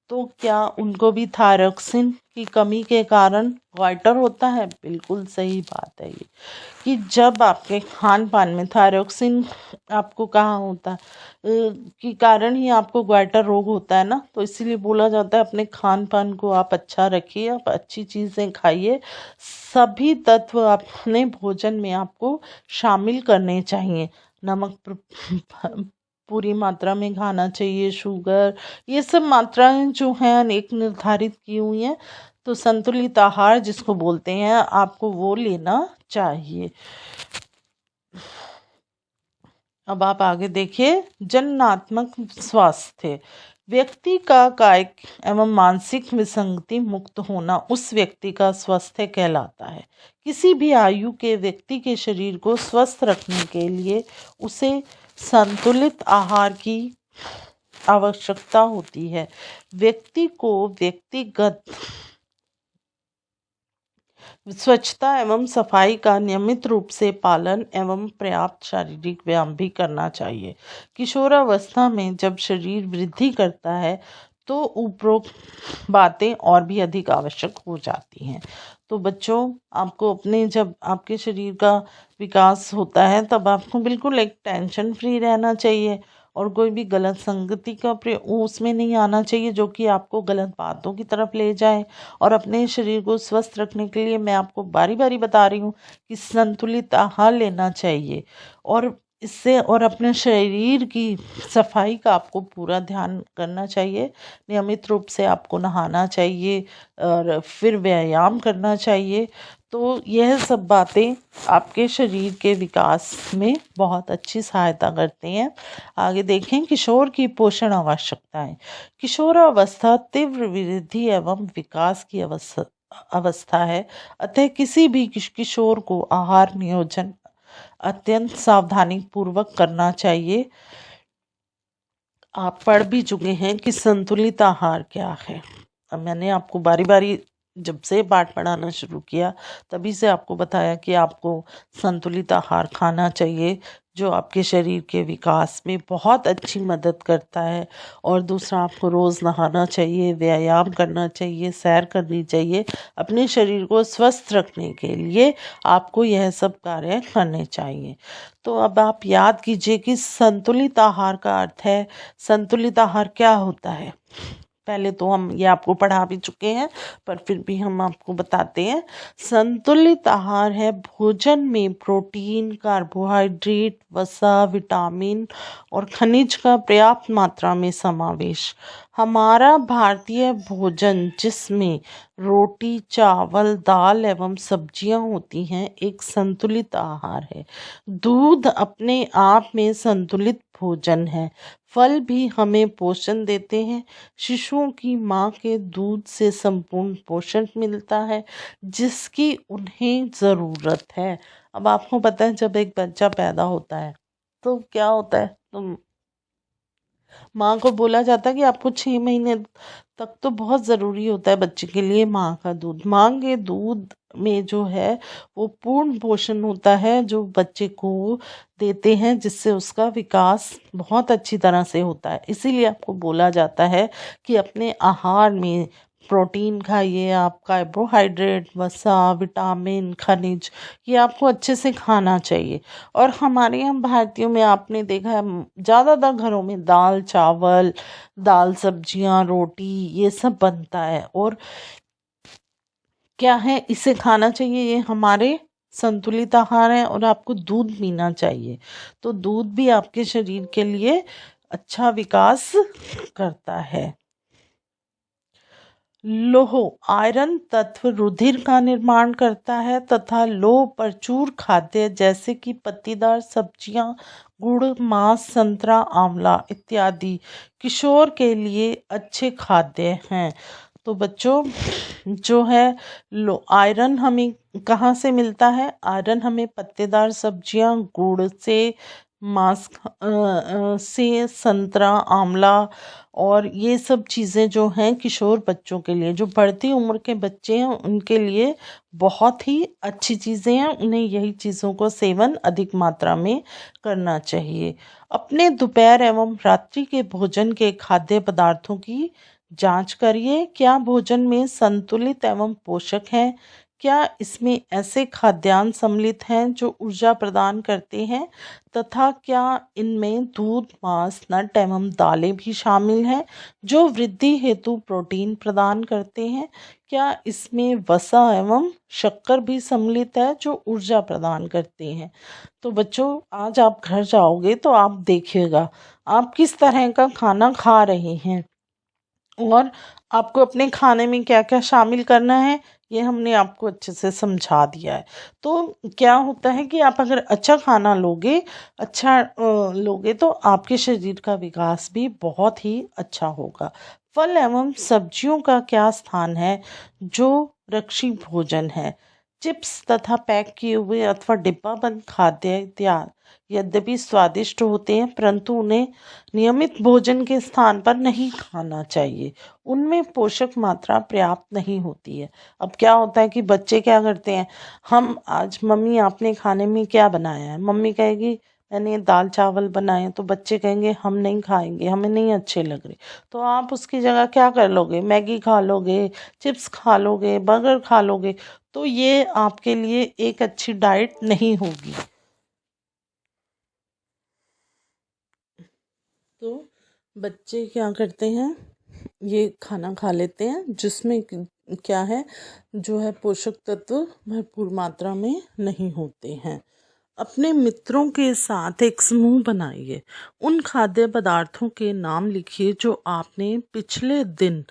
तो क्या उनको भी थायरोक्सिन की कमी के कारण गोइटर होता है? बिल्कुल सही बात है ये कि जब आपके खान पान में थायरोक्सिन आपको कहाँ होता है के कारण ही आपको गोइटर रोग होता है ना, तो इसीलिए बोला जाता है अपने खान पान को आप अच्छा रखिए, आप अच्छी चीज़ें खाइए, सभी तत्व अपने भोजन में आपको शामिल करने चाहिए। नमक पूरी मात्रा में खाना चाहिए, शुगर, ये सब मात्राएं जो हैं अनेक निर्धारित की हुई हैं। तो संतुलित आहार जिसको बोलते हैं आपको वो लेना चाहिए। अब आप आगे देखिए, जननात्मक स्वास्थ्य। व्यक्ति का कायिक एवं मानसिक विसंगति मुक्त होना उस व्यक्ति का स्वास्थ्य कहलाता है। किसी भी आयु के व्यक्ति के शरीर को स्वस्थ रखने के लिए उसे संतुलित आहार की आवश्यकता होती है। व्यक्ति को व्यक्तिगत स्वच्छता एवं सफाई का नियमित रूप से पालन एवं पर्याप्त शारीरिक व्यायाम भी करना चाहिए। किशोरावस्था में जब शरीर वृद्धि करता है तो उपरोक्त बातें और भी अधिक आवश्यक हो जाती हैं। तो बच्चों, आपको अपने जब आपके शरीर का विकास होता है तब आपको बिल्कुल एक टेंशन फ्री रहना चाहिए और कोई भी गलत संगति का उसमें नहीं आना चाहिए जो कि आपको गलत बातों की तरफ ले जाए। और अपने शरीर को स्वस्थ रखने के लिए मैं आपको बारी बारी बता रही हूँ कि संतुलित आहार लेना चाहिए और इससे और अपने शरीर की सफाई का आपको पूरा ध्यान करना चाहिए। नियमित रूप से आपको नहाना चाहिए और फिर व्यायाम करना चाहिए। तो यह सब बातें आपके शरीर के विकास में बहुत अच्छी सहायता करती हैं। आगे देखें, किशोर की पोषण आवश्यकताएं। किशोरावस्था तीव्र वृद्धि एवं विकास की अवस्था है, अतः किसी भी किशोर को आहार नियोजन अत्यंत सावधानी पूर्वक करना चाहिए। आप पढ़ भी चुके हैं कि संतुलित आहार क्या है। अब मैंने आपको बारी बारी जब से पाठ पढ़ाना शुरू किया तभी से आपको बताया कि आपको संतुलित आहार खाना चाहिए जो आपके शरीर के विकास में बहुत अच्छी मदद करता है। और दूसरा, आपको रोज़ नहाना चाहिए, व्यायाम करना चाहिए, सैर करनी चाहिए। अपने शरीर को स्वस्थ रखने के लिए आपको यह सब कार्य करने चाहिए। तो अब आप याद कीजिए कि संतुलित आहार का अर्थ है, संतुलित आहार क्या होता है। पहले तो हम ये आपको पढ़ा भी चुके हैं पर फिर भी हम आपको बताते हैं। संतुलित आहार है भोजन में प्रोटीन, कार्बोहाइड्रेट, वसा, विटामिन और खनिज का पर्याप्त मात्रा में समावेश। हमारा भारतीय भोजन जिसमें रोटी, चावल, दाल एवं सब्जियां होती हैं एक संतुलित आहार है। दूध अपने आप में संतुलित भोजन है। फल भी हमें पोषण देते हैं। शिशुओं की माँ के दूध से संपूर्ण पोषण मिलता है जिसकी उन्हें ज़रूरत है। अब आपको पता है जब एक बच्चा पैदा होता है तो क्या होता है, तो माँ को बोला जाता है कि आपको 6 महीने तक तो बहुत ज़रूरी होता है बच्चे के लिए माँ का दूध। माँ के दूध में जो है वो पूर्ण पोषण होता है जो बच्चे को देते हैं जिससे उसका विकास बहुत अच्छी तरह से होता है। इसीलिए आपको बोला जाता है कि अपने आहार में प्रोटीन खाइए, आप कार्बोहाइड्रेट, वसा, विटामिन, खनिज, ये आपको अच्छे से खाना चाहिए। और हमारे यहाँ भारतीयों में आपने देखा है ज़्यादातर घरों में दाल चावल, दाल सब्जियां, रोटी ये सब बनता है। और क्या है, इसे खाना चाहिए, ये हमारे संतुलित आहार है। और आपको दूध पीना चाहिए, तो दूध भी आपके शरीर के लिए अच्छा विकास करता है। लोह आयरन तत्व रुधिर का निर्माण करता है तथा लोह प्रचुर खाद्य जैसे कि पत्तीदार सब्जियां, गुड़, मांस, संतरा, आंवला इत्यादि किशोर के लिए अच्छे खाद्य हैं। तो बच्चों, जो है आयरन हमें कहाँ से मिलता है? आयरन हमें पत्तेदार सब्जियां, गुड़ से, मांस से, संतरा, आंवला और ये सब चीज़ें जो हैं किशोर बच्चों के लिए, जो बढ़ती उम्र के बच्चे हैं उनके लिए बहुत ही अच्छी चीज़ें हैं। उन्हें यही चीज़ों को सेवन अधिक मात्रा में करना चाहिए। अपने दोपहर एवं रात्रि के भोजन के खाद्य पदार्थों की जांच करिए, क्या भोजन में संतुलित एवं पोषक है, क्या इसमें ऐसे खाद्यान्न सम्मिलित हैं जो ऊर्जा प्रदान करते हैं तथा क्या इनमें दूध, मांस, नट एवं दालें भी शामिल हैं जो वृद्धि हेतु प्रोटीन प्रदान करते हैं? क्या इसमें वसा एवं शक्कर भी सम्मिलित है जो ऊर्जा प्रदान करते हैं? तो बच्चों, आज आप घर जाओगे तो आप देखिएगा आप किस तरह का खाना खा रहे हैं और आपको अपने खाने में क्या क्या शामिल करना है, ये हमने आपको अच्छे से समझा दिया है। तो क्या होता है कि आप अगर अच्छा खाना लोगे, अच्छा लोगे तो आपके शरीर का विकास भी बहुत ही अच्छा होगा। फल एवं सब्जियों का क्या स्थान है जो रक्षी भोजन है? चिप्स तथा पैक किए हुए अथवा डिब्बाबंद खाद्य इत्यादि यद्यपि स्वादिष्ट होते हैं, परंतु उन्हें नियमित भोजन के स्थान पर नहीं खाना चाहिए। उनमें पोषक मात्रा पर्याप्त नहीं होती है। अब क्या होता है कि बच्चे क्या करते हैं, हम आज मम्मी आपने खाने में क्या बनाया है, मम्मी कहेगी मैंने दाल चावल बनाए, तो बच्चे कहेंगे हम नहीं खाएंगे, हमें नहीं अच्छे लग रहे। तो आप उसकी जगह क्या कर लोगे, मैगी खा लोगे, चिप्स खा लोगे, बर्गर खा लोगे। तो ये आपके लिए एक अच्छी डाइट नहीं होगी। तो बच्चे क्या करते हैं, ये खाना खा लेते हैं जिसमें क्या है, जो है पोषक तत्व भरपूर मात्रा में नहीं होते हैं। अपने मित्रों के साथ एक समूह बनाइए। उन खाद्य पदार्थों के नाम लिखिए जो आपने पिछले दिन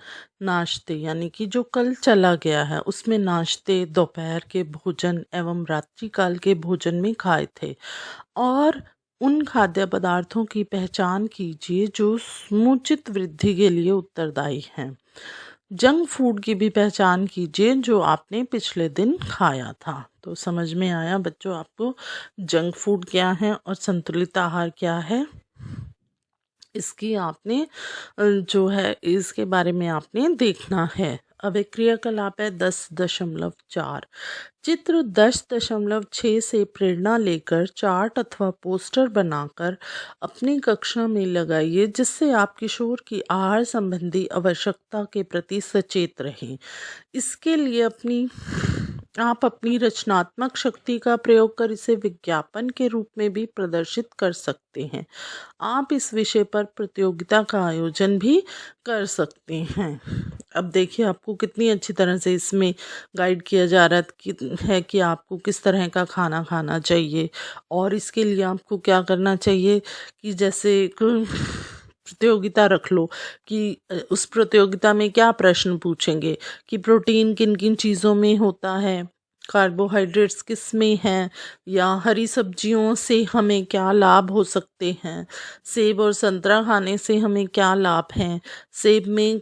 नाश्ते यानी कि जो कल चला गया है उसमें नाश्ते, दोपहर के भोजन एवं रात्रिकाल के भोजन में खाए थे। और उन खाद्य पदार्थों की पहचान कीजिए जो समुचित वृद्धि के लिए उत्तरदायी हैं। जंक फूड की भी पहचान कीजिए जो आपने पिछले दिन खाया था। तो समझ में आया बच्चों आपको जंक फूड क्या है और संतुलित आहार क्या है? इसकी आपने जो है इसके बारे में आपने देखना है। अब एक क्रियाकलाप है 10.4। चित्र 10.6 से प्रेरणा लेकर चार्ट अथवा पोस्टर बनाकर अपनी कक्षा में लगाइए जिससे आप किशोर की आहार संबंधी आवश्यकता के प्रति सचेत रहें। इसके लिए आप अपनी रचनात्मक शक्ति का प्रयोग कर इसे विज्ञापन के रूप में भी प्रदर्शित कर सकते हैं। आप इस विषय पर प्रतियोगिता का आयोजन भी कर सकते हैं। अब देखिए आपको कितनी अच्छी तरह से इसमें गाइड किया जा रहा है कि आपको किस तरह का खाना खाना चाहिए और इसके लिए आपको क्या करना चाहिए कि जैसे प्रतियोगिता रख लो कि उस प्रतियोगिता में क्या प्रश्न पूछेंगे कि प्रोटीन किन किन चीज़ों में होता है, कार्बोहाइड्रेट्स किस में हैं, या हरी सब्जियों से हमें क्या लाभ हो सकते हैं, सेब और संतरा खाने से हमें क्या लाभ हैं, सेब में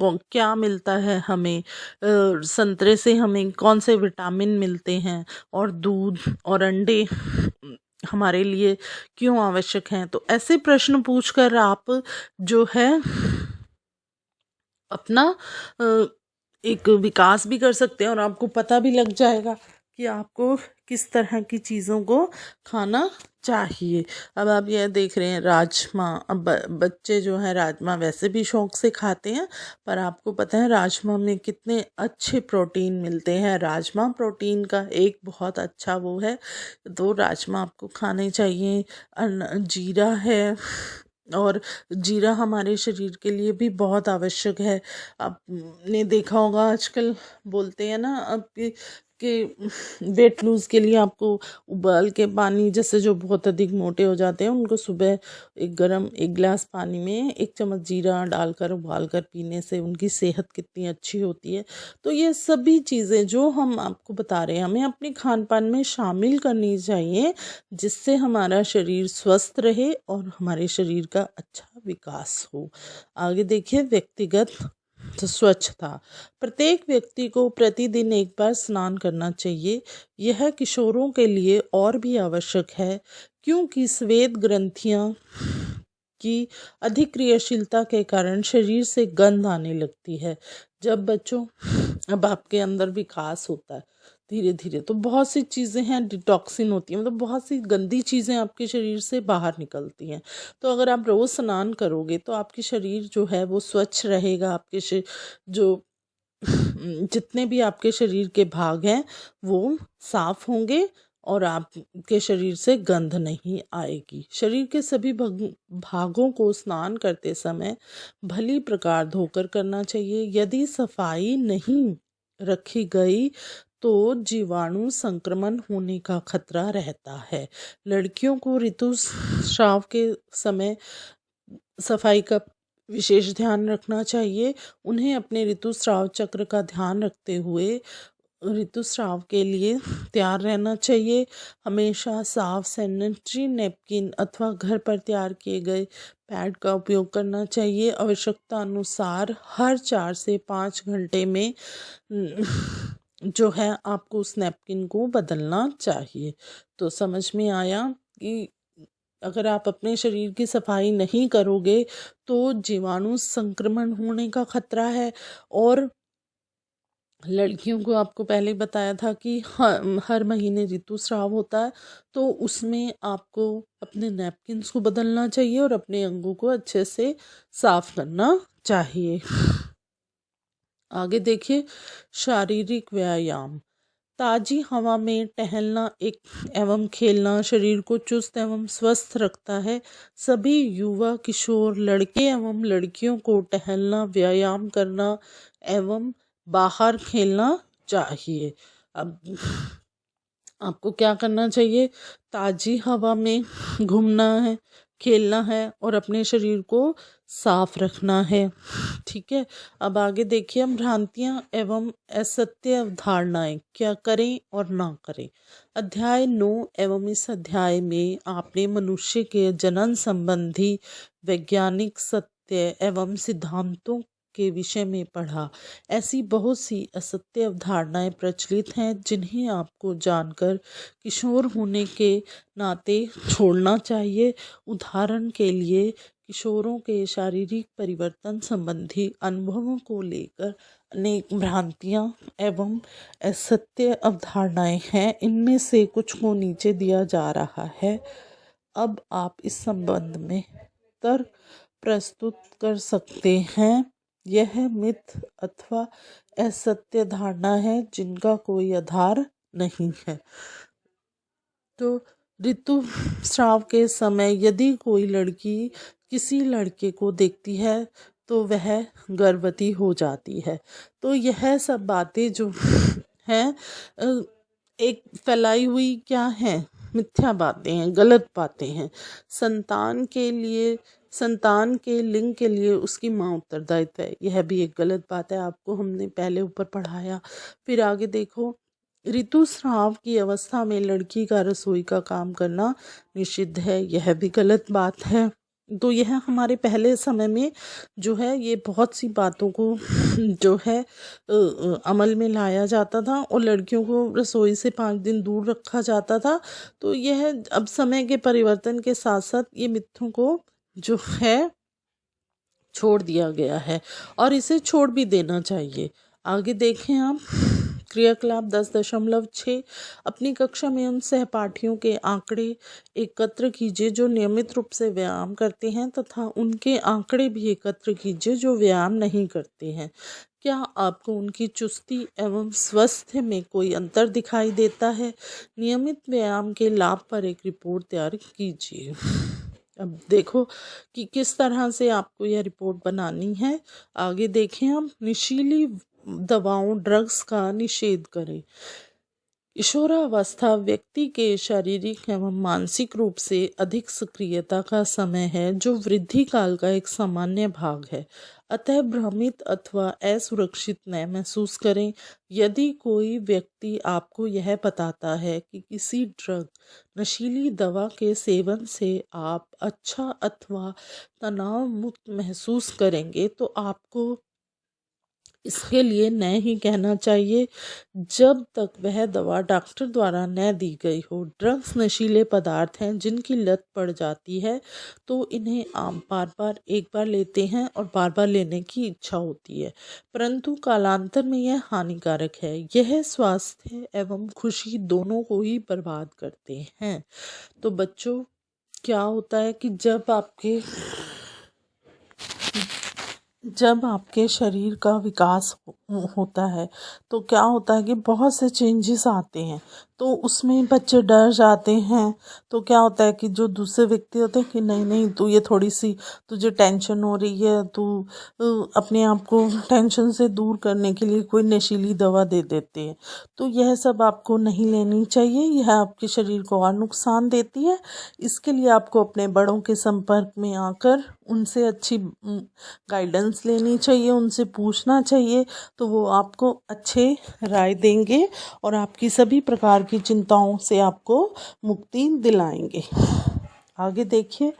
क्या मिलता है हमें, संतरे से हमें कौन से विटामिन मिलते हैं, और दूध और अंडे हमारे लिए क्यों आवश्यक हैं। तो ऐसे प्रश्न पूछकर आप जो है अपना एक विकास भी कर सकते हैं और आपको पता भी लग जाएगा कि आपको किस तरह की चीज़ों को खाना चाहिए। अब आप यह देख रहे हैं राजमा, अब बच्चे जो हैं राजमा वैसे भी शौक से खाते हैं, पर आपको पता है राजमा में कितने अच्छे प्रोटीन मिलते हैं। राजमा प्रोटीन का एक बहुत अच्छा वो है, तो राजमा आपको खाने चाहिए। जीरा है, और जीरा हमारे शरीर के लिए भी बहुत आवश्यक है। आपने देखा होगा आजकल बोलते हैं ना अब कि वेट लूज़ के लिए आपको उबाल के पानी, जैसे जो बहुत अधिक मोटे हो जाते हैं उनको सुबह एक गिलास पानी में 1 चम्मच जीरा डालकर उबाल कर पीने से उनकी सेहत कितनी अच्छी होती है। तो ये सभी चीज़ें जो हम आपको बता रहे हैं हमें अपने खान पान में शामिल करनी चाहिए जिससे हमारा शरीर स्वस्थ रहे और हमारे शरीर का अच्छा विकास हो। आगे देखिए व्यक्तिगत स्वच्छता। प्रत्येक व्यक्ति को प्रतिदिन एक बार स्नान करना चाहिए। यह किशोरों के लिए और भी आवश्यक है क्योंकि श्वेत ग्रंथियां की अधिक क्रियाशीलता के कारण शरीर से गंध आने लगती है। जब बच्चों अब आपके अंदर विकास होता है धीरे धीरे तो बहुत सी चीज़ें हैं डिटॉक्सिन होती हैं, मतलब बहुत सी गंदी चीज़ें आपके शरीर से बाहर निकलती हैं। तो अगर आप रोज़ स्नान करोगे तो आपके शरीर जो है वो स्वच्छ रहेगा, आपके जो जितने भी आपके शरीर के भाग हैं वो साफ होंगे और आपके शरीर से गंध नहीं आएगी। शरीर के सभी भागों को स्नान करते समय भली प्रकार धोकर करना चाहिए। यदि सफाई नहीं रखी गई तो जीवाणु संक्रमण होने का खतरा रहता है। लड़कियों को ऋतुस्राव के समय सफाई का विशेष ध्यान रखना चाहिए। उन्हें अपने ऋतुस्राव चक्र का ध्यान रखते हुए ऋतुस्राव के लिए तैयार रहना चाहिए। हमेशा साफ सैनिटरी नैपकिन अथवा घर पर तैयार किए गए पैड का उपयोग करना चाहिए। आवश्यकता अनुसार हर 4 से 5 घंटे में जो है आपको उस नैपकिन को बदलना चाहिए। तो समझ में आया कि अगर आप अपने शरीर की सफाई नहीं करोगे तो जीवाणु संक्रमण होने का खतरा है। और लड़कियों को आपको पहले बताया था कि हर महीने ऋतुस्राव होता है, तो उसमें आपको अपने नैपकिन्स को बदलना चाहिए और अपने अंगों को अच्छे से साफ करना चाहिए। आगे देखिए, शारीरिक व्यायाम। ताजी हवा में टहलना एवं खेलना शरीर को चुस्त एवं स्वस्थ रखता है। सभी युवा किशोर लड़के एवं लड़कियों को टहलना, व्यायाम करना एवं बाहर खेलना चाहिए। अब आपको क्या करना चाहिए? ताजी हवा में घूमना है, खेलना है और अपने शरीर को साफ रखना है। ठीक है, अब आगे देखिए हम भ्रांतियाँ एवं असत्य अवधारणाएं क्या करें और ना करें। अध्याय 9 एवं इस अध्याय में आपने मनुष्य के जनन संबंधी वैज्ञानिक सत्य एवं सिद्धांतों के विषय में पढ़ा। ऐसी बहुत सी असत्य अवधारणाएं प्रचलित हैं जिन्हें आपको जानकर किशोर होने के नाते छोड़ना चाहिए। उदाहरण के लिए किशोरों के शारीरिक परिवर्तन संबंधी अनुभवों को लेकर अनेक भ्रांतियाँ एवं असत्य अवधारणाएं हैं। इनमें से कुछ को नीचे दिया जा रहा है। अब आप इस संबंध में तर्क प्रस्तुत कर सकते हैं। यह मिथ अथवा असत्य धारणा है जिनका कोई आधार नहीं है। तो ऋतुस्राव के समय यदि कोई लड़की किसी लड़के को देखती है तो वह गर्भवती हो जाती है। तो यह सब बातें जो हैं एक फैलाई हुई क्या है, मिथ्या बातें हैं, गलत बातें हैं। संतान के लिंग के लिए उसकी माँ उत्तरदायित्व है, यह भी एक गलत बात है। आपको हमने पहले ऊपर पढ़ाया। फिर आगे देखो, ऋतुस्राव की अवस्था में लड़की का रसोई का काम करना निषिद्ध है, यह भी गलत बात है। तो यह हमारे पहले समय में जो है ये बहुत सी बातों को जो है अमल में लाया जाता था और लड़कियों को रसोई से 5 दिन दूर रखा जाता था। तो यह अब समय के परिवर्तन के साथ साथ ये मिथ्यों को जो है छोड़ दिया गया है और इसे छोड़ भी देना चाहिए। आगे देखें आप, क्रियाकलाप 10.6। अपनी कक्षा में उन सहपाठियों के आंकड़े एकत्र कीजिए जो नियमित रूप से व्यायाम करते हैं तथा उनके आंकड़े भी एकत्र कीजिए जो व्यायाम नहीं करते हैं। क्या आपको उनकी चुस्ती एवं स्वास्थ्य में कोई अंतर दिखाई देता है? नियमित व्यायाम के लाभ पर एक रिपोर्ट तैयार कीजिए। अब देखो कि किस तरह से आपको यह रिपोर्ट बनानी है। आगे देखें हम, नशीली दवाओं ड्रग्स का निषेध करें। किशोरावस्था व्यक्ति के शारीरिक एवं मानसिक रूप से अधिक सक्रियता का समय है जो वृद्धि काल का एक सामान्य भाग है। अतः भ्रमित अथवा असुरक्षित न महसूस करें। यदि कोई व्यक्ति आपको यह बताता है कि किसी ड्रग नशीली दवा के सेवन से आप अच्छा अथवा तनाव मुक्त महसूस करेंगे तो आपको इसके लिए न ही कहना चाहिए जब तक वह दवा डॉक्टर द्वारा न दी गई हो। ड्रग्स नशीले पदार्थ हैं जिनकी लत पड़ जाती है तो इन्हें आप बार बार एक बार लेते हैं और बार बार लेने की इच्छा होती है, परंतु कालांतर में यह हानिकारक है। यह स्वास्थ्य एवं खुशी दोनों को ही बर्बाद करते हैं। तो बच्चों, क्या होता है कि जब आपके जब आपके शरीर का विकास होता है तो क्या होता है कि बहुत से चेंजेस आते हैं, तो उसमें बच्चे डर जाते हैं। तो क्या होता है कि जो दूसरे व्यक्ति होते हैं कि नहीं नहीं, तू ये थोड़ी सी तुझे टेंशन हो रही है, तू अपने आप को टेंशन से दूर करने के लिए कोई नशीली दवा दे देते हैं। तो यह सब आपको नहीं लेनी चाहिए, यह आपके शरीर को और नुकसान देती है। इसके लिए आपको अपने बड़ों के संपर्क में आकर उनसे अच्छी गाइडेंस लेनी चाहिए, उनसे पूछना चाहिए, तो वो आपको अच्छे राय देंगे और आपकी सभी प्रकार की चिंताओं से आपको मुक्ति दिलाएंगे। आगे देखिए,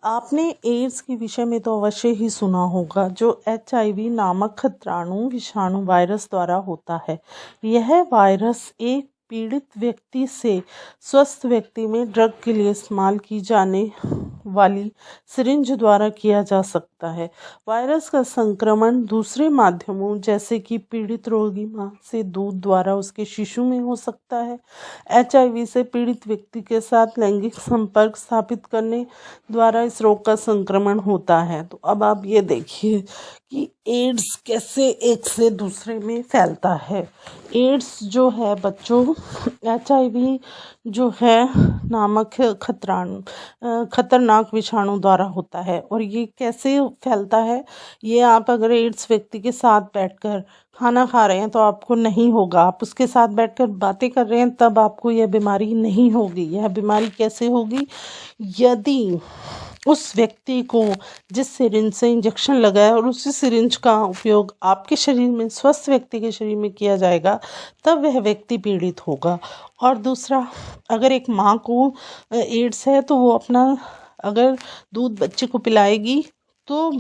आपने एड्स के विषय में तो अवश्य ही सुना होगा, जो HIV नामक खतराणु विषाणु वायरस द्वारा होता है। यह वायरस एक पीड़ित व्यक्ति से स्वस्थ व्यक्ति में ड्रग के लिए इस्तेमाल की जाने वाली सिरिंज द्वारा किया जा सकता है। वायरस का संक्रमण दूसरे माध्यमों जैसे कि पीड़ित रोगी मां से दूध द्वारा उसके शिशु में हो सकता है। HIV से पीड़ित व्यक्ति के साथ लैंगिक संपर्क स्थापित करने द्वारा इस रोग का संक्रमण होता है। तो अब आप ये देखिए कि एड्स कैसे एक से दूसरे में फैलता है। एड्स जो है बच्चों, HIV जो है नामक खतरनाक विषाणु द्वारा होता है। और ये कैसे फैलता है, ये आप अगर एड्स व्यक्ति के साथ बैठकर खाना खा रहे हैं तो आपको नहीं होगा, आप उसके साथ बैठकर बातें कर रहे हैं तब आपको यह बीमारी नहीं होगी। यह बीमारी कैसे होगी, यदि उस व्यक्ति को जिस सिरिंज से इंजेक्शन लगा है और उसी सिरिंज का उपयोग आपके शरीर में, स्वस्थ व्यक्ति के शरीर में किया जाएगा, तब वह व्यक्ति पीड़ित होगा। और दूसरा, अगर एक माँ को एड्स है तो वो अपना अगर दूध बच्चे को पिलाएगी तो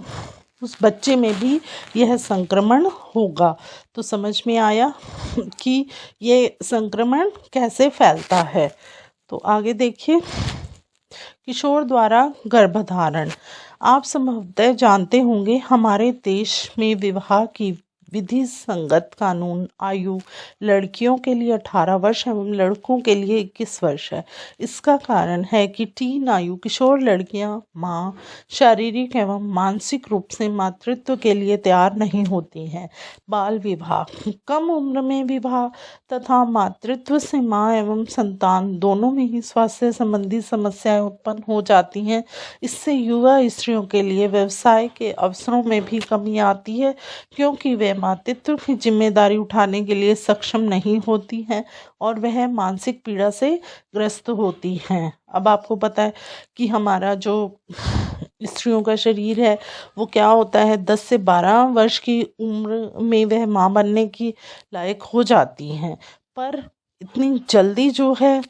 उस बच्चे में भी यह संक्रमण होगा। तो समझ में आया कि ये संक्रमण कैसे फैलता है। तो आगे देखिए, किशोर द्वारा गर्भधारण। आप संभवतः जानते होंगे, हमारे देश में विवाह की विधि संगत कानून आयु लड़कियों के लिए 18 वर्ष एवं लड़कों के लिए 21 वर्ष है। इसका कारण है कि टीन आयु किशोर लड़कियां मां शारीरिक एवं मानसिक रूप से मातृत्व के लिए तैयार नहीं होती हैं। बाल विवाह, कम उम्र में विवाह तथा मातृत्व से मां एवं संतान दोनों में ही स्वास्थ्य संबंधी समस्याएं उत्पन्न हो जाती हैं। इससे युवा स्त्रियों के लिए व्यवसाय के अवसरों में भी कमी आती है, क्योंकि वे मातृत्व की जिम्मेदारी उठाने के लिए सक्षम नहीं होती हैं और वह मानसिक पीड़ा से ग्रस्त होती हैं। अब आपको पता है कि हमारा जो स्त्रियों का शरीर है वो क्या होता है, 10 से 12 वर्ष की उम्र में वह माँ बनने की लायक हो जाती हैं, पर इतनी जल्दी जो है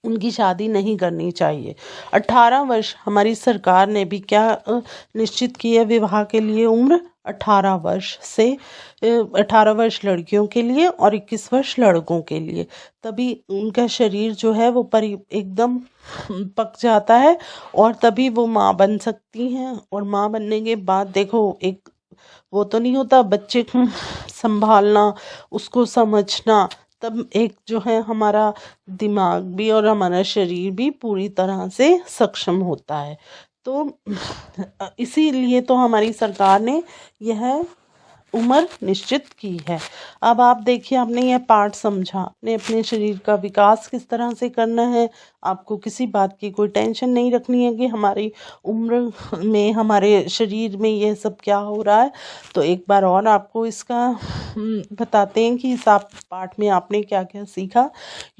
उनकी शादी नहीं करनी चाहिए। 18 वर्ष हमारी सरकार ने भी क्या निश्चित की है विवाह के लिए उम्र, 18 वर्ष लड़कियों के लिए और 21 वर्ष लड़कों के लिए। तभी उनका शरीर जो है वो एकदम पक जाता है और तभी वो माँ बन सकती हैं। और माँ बनने के बाद देखो, एक वो तो नहीं होता बच्चे को संभालना, उसको समझना, तब एक जो है हमारा दिमाग भी और हमारा शरीर भी पूरी तरह से सक्षम होता है। तो इसीलिए तो हमारी सरकार ने यह उम्र निश्चित की है। अब आप देखिए, आपने यह पाठ समझा, आपने अपने शरीर का विकास किस तरह से करना है। आपको किसी बात की कोई टेंशन नहीं रखनी है कि हमारी उम्र में, हमारे शरीर में यह सब क्या हो रहा है। तो एक बार और आपको इसका बताते हैं कि इस पाठ में आपने क्या क्या सीखा।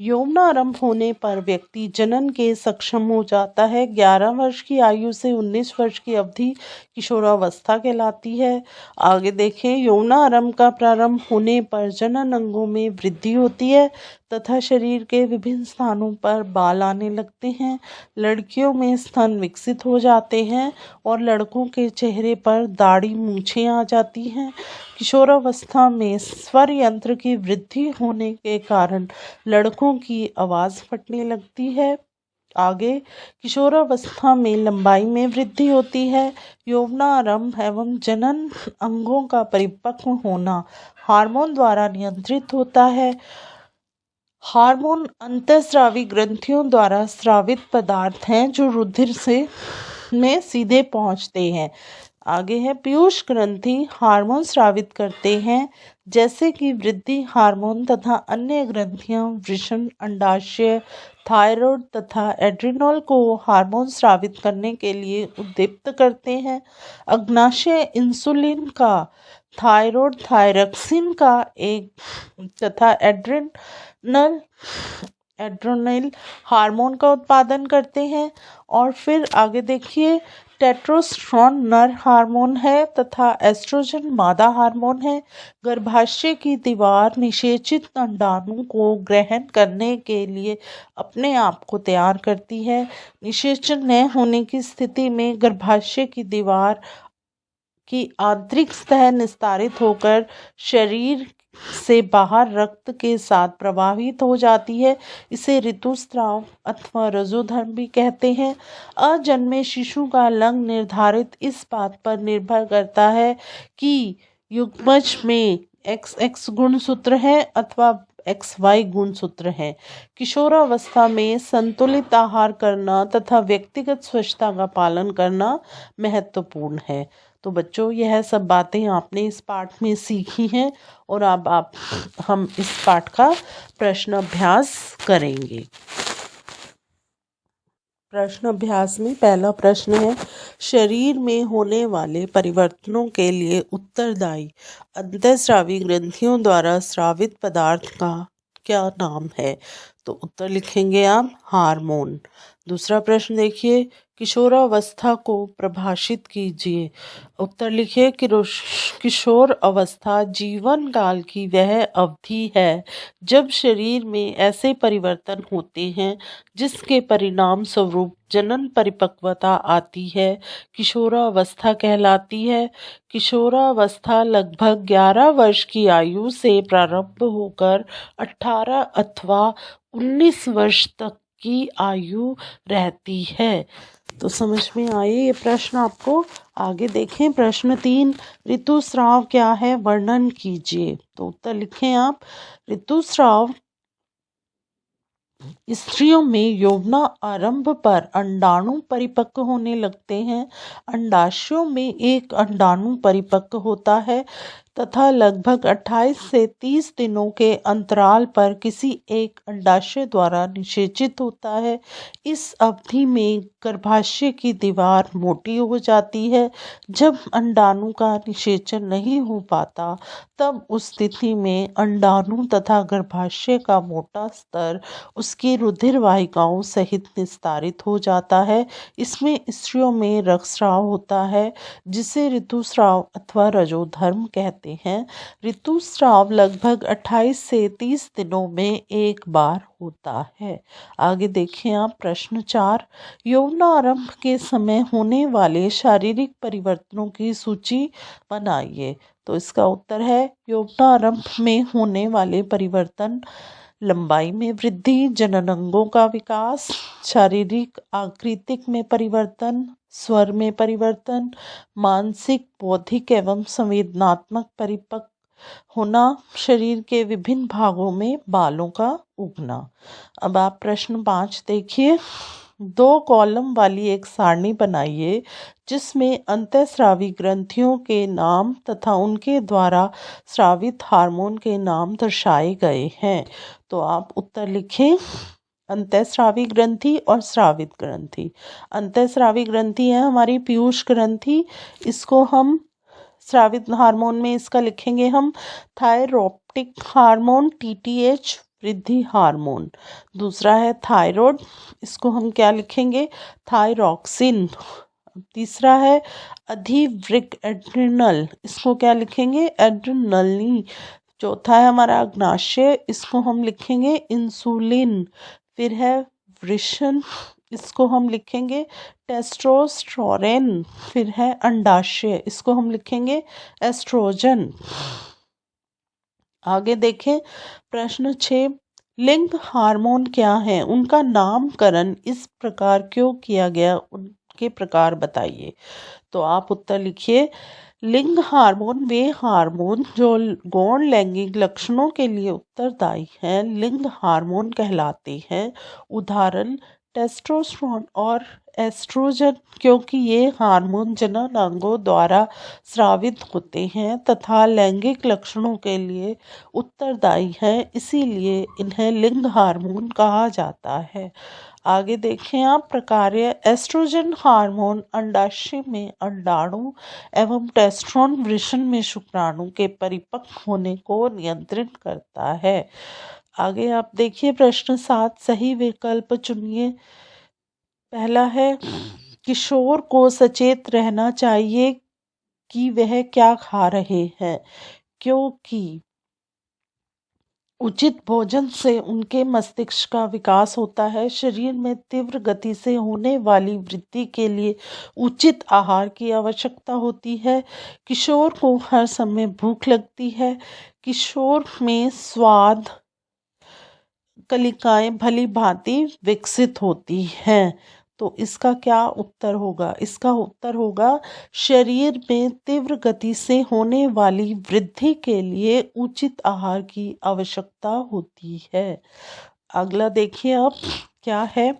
यौवनारंभ होने पर व्यक्ति जनन के सक्षम हो जाता है। 11 वर्ष की आयु से 19 वर्ष की अवधि किशोरावस्था कहलाती है। आगे देखें, यौवनारंभ का प्रारंभ होने पर जनन अंगों में वृद्धि होती है तथा शरीर के विभिन्न स्थानों पर बाल आने लगते हैं। लड़कियों में स्तन विकसित हो जाते हैं और लड़कों के चेहरे पर दाढ़ी मूछें आ जाती हैं। किशोरावस्था में स्वर यंत्र की वृद्धि होने के कारण लड़कों की आवाज़ फटने लगती है। आगे, किशोरावस्था में लंबाई में वृद्धि होती है। यौवनारंभ एवं जनन अंगों का परिपक्व होना हार्मोन द्वारा नियंत्रित होता है। हार्मोन अंतःस्रावी ग्रंथियों द्वारा स्रावित पदार्थ हैं जो रुधिर से में सीधे पहुंचते हैं। आगे है पीयूष ग्रंथि हार्मोन स्रावित करते हैं जैसे कि वृद्धि हार्मोन तथा अन्य ग्रंथियां वृषण, अंडाशय, थायराइड तथा एड्रिनल को हार्मोन स्रावित करने के लिए उद्दीप्त करते हैं। अग्नाशय इंसुलिन का, थायराइड थायरक्सिन का एक तथा एड्रेनल हार्मोन का उत्पादन करते हैं। और फिर आगे देखिए टेस्टोस्टेरोन नर हार्मोन है तथा एस्ट्रोजन मादा हार्मोन है। गर्भाशय की दीवार निषेचित अंडाणु को ग्रहण करने के लिए अपने आप को तैयार करती है। निषेचन न होने की स्थिति में गर्भाशय की दीवार की आंतरिक सतह निस्तारित होकर शरीर से बाहर रक्त के साथ प्रवाहित हो जाती है। इसे ऋतुस्राव अथवा रजोधर्म भी कहते हैं। अजन्मे शिशु का लिंग निर्धारित इस बात पर निर्भर करता है कि युग्मज में XX गुणसूत्र है अथवा XY गुणसूत्र है। किशोरावस्था में संतुलित आहार करना तथा व्यक्तिगत स्वच्छता का पालन करना महत्वपूर्ण है। तो बच्चों यह सब बातें आपने इस पाठ में सीखी हैं और अब हम इस पाठ का प्रश्न अभ्यास करेंगे। प्रश्न अभ्यास में पहला प्रश्न है शरीर में होने वाले परिवर्तनों के लिए उत्तरदायी अंतःस्रावी ग्रंथियों द्वारा स्रावित पदार्थ का क्या नाम है? तो उत्तर लिखेंगे आप हार्मोन। दूसरा प्रश्न देखिए किशोरावस्था को परिभाषित कीजिए। उत्तर लिखिए किशोर अवस्था जीवन काल की वह अवधि है जब शरीर में ऐसे परिवर्तन होते हैं जिसके परिणाम स्वरूप जनन परिपक्वता आती है, किशोरावस्था कहलाती है। किशोरावस्था लगभग 11 वर्ष की आयु से प्रारंभ होकर 18 अथवा 19 वर्ष तक की आयु रहती है। तो समझ में आए ये प्रश्न आपको? आगे देखें प्रश्न 3 ऋतुस्राव क्या है वर्णन कीजिए। तो उत्तर लिखें आप ऋतुस्राव स्त्रियों में यौवना आरंभ पर अंडाणु परिपक्व होने लगते हैं। अंडाशयों में एक अंडाणु परिपक्व होता है तथा लगभग 28 से 30 दिनों के अंतराल पर किसी एक अंडाशय द्वारा निषेचित होता है। इस अवधि में गर्भाशय की दीवार मोटी हो जाती है। जब अंडाणु का निषेचन नहीं हो पाता तब उस स्थिति में अंडाणु तथा गर्भाशय का मोटा स्तर उसकी रुधिर वाहिकाओं सहित निस्तारित हो जाता है। इसमें स्त्रियों में रक्तस्राव होता है जिसे ऋतुस्राव अथवा रजोधर्म कहते हैं। ऋतुस्राव लगभग 28 से 30 दिनों में एक बार होता है। आगे देखें आप प्रश्न 4 यौवनारंभ के समय होने वाले शारीरिक परिवर्तनों की सूची बनाइए। तो इसका उत्तर है यौवनारंभ में होने वाले परिवर्तन लंबाई में वृद्धि, जननांगों का विकास, शारीरिक आकृतिक में परिवर्तन, स्वर में परिवर्तन, मानसिक, बौद्धिक एवं संवेदनात्मक परिपक्व होना, शरीर के विभिन्न भागों में बालों का उगना। अब आप प्रश्न 5 देखिए 2 कॉलम वाली एक सारणी बनाइए जिसमें अंतःस्रावी ग्रंथियों के नाम तथा उनके द्वारा स्रावित हार्मोन के नाम दर्शाए गए हैं। तो आप उत्तर लिखें अंतःस्रावी ग्रंथि और स्रावित ग्रंथि। अंतःस्रावी ग्रंथि है हमारी पीयूष ग्रंथि, इसको हम स्रावित हार्मोन में इसका लिखेंगे हम थायरोप्टिक हार्मोन TTH वृद्धि हार्मोन। दूसरा है थायराइड, इसको हम क्या लिखेंगे थायरॉक्सिन। तीसरा है अधिवृक्क एड्रिनल, इसको क्या लिखेंगे एड्रिनलिन। चौथा है हमारा अग्नाशय, इसको हम लिखेंगे इंसुलिन। फिर है वृषण, इसको हम लिखेंगे टेस्टोस्टेरोन। फिर है अंडाशय, इसको हम लिखेंगे एस्ट्रोजन। आगे देखें प्रश्न 6 लिंग हार्मोन क्या है, उनका नामकरण इस प्रकार क्यों किया गया, उनके प्रकार बताइए। तो आप उत्तर लिखिए लिंग हार्मोन वे हार्मोन जो गौण लैंगिक लक्षणों के लिए उत्तरदायी हैं लिंग हार्मोन कहलाते हैं। उदाहरण टेस्टोस्टेरोन और एस्ट्रोजन, क्योंकि ये हार्मोन जननांगों द्वारा स्रावित होते हैं तथा लैंगिक लक्षणों के लिए उत्तरदायी हैं, इसीलिए इन्हें लिंग हार्मोन कहा जाता है। आगे देखें आप प्रकार्य। एस्ट्रोजन हार्मोन अंडाशय में अंडाणु एवं टेस्टोस्टेरोन वृषण में शुक्राणु के परिपक्व होने को नियंत्रित करता है। आगे आप देखिए प्रश्न 7, सही विकल्प चुनिए। पहला है किशोर को सचेत रहना चाहिए कि वह क्या खा रहे हैं, क्योंकि उचित भोजन से उनके मस्तिष्क का विकास होता है। शरीर में तीव्र गति से होने वाली वृद्धि के लिए उचित आहार की आवश्यकता होती है। किशोर को हर समय भूख लगती है। किशोर में स्वाद कलिकाएं भली भांति विकसित होती हैं। तो इसका क्या उत्तर होगा? इसका उत्तर होगा शरीर में तीव्र गति से होने वाली वृद्धि के लिए उचित आहार की आवश्यकता होती है। अगला देखिए आप क्या है।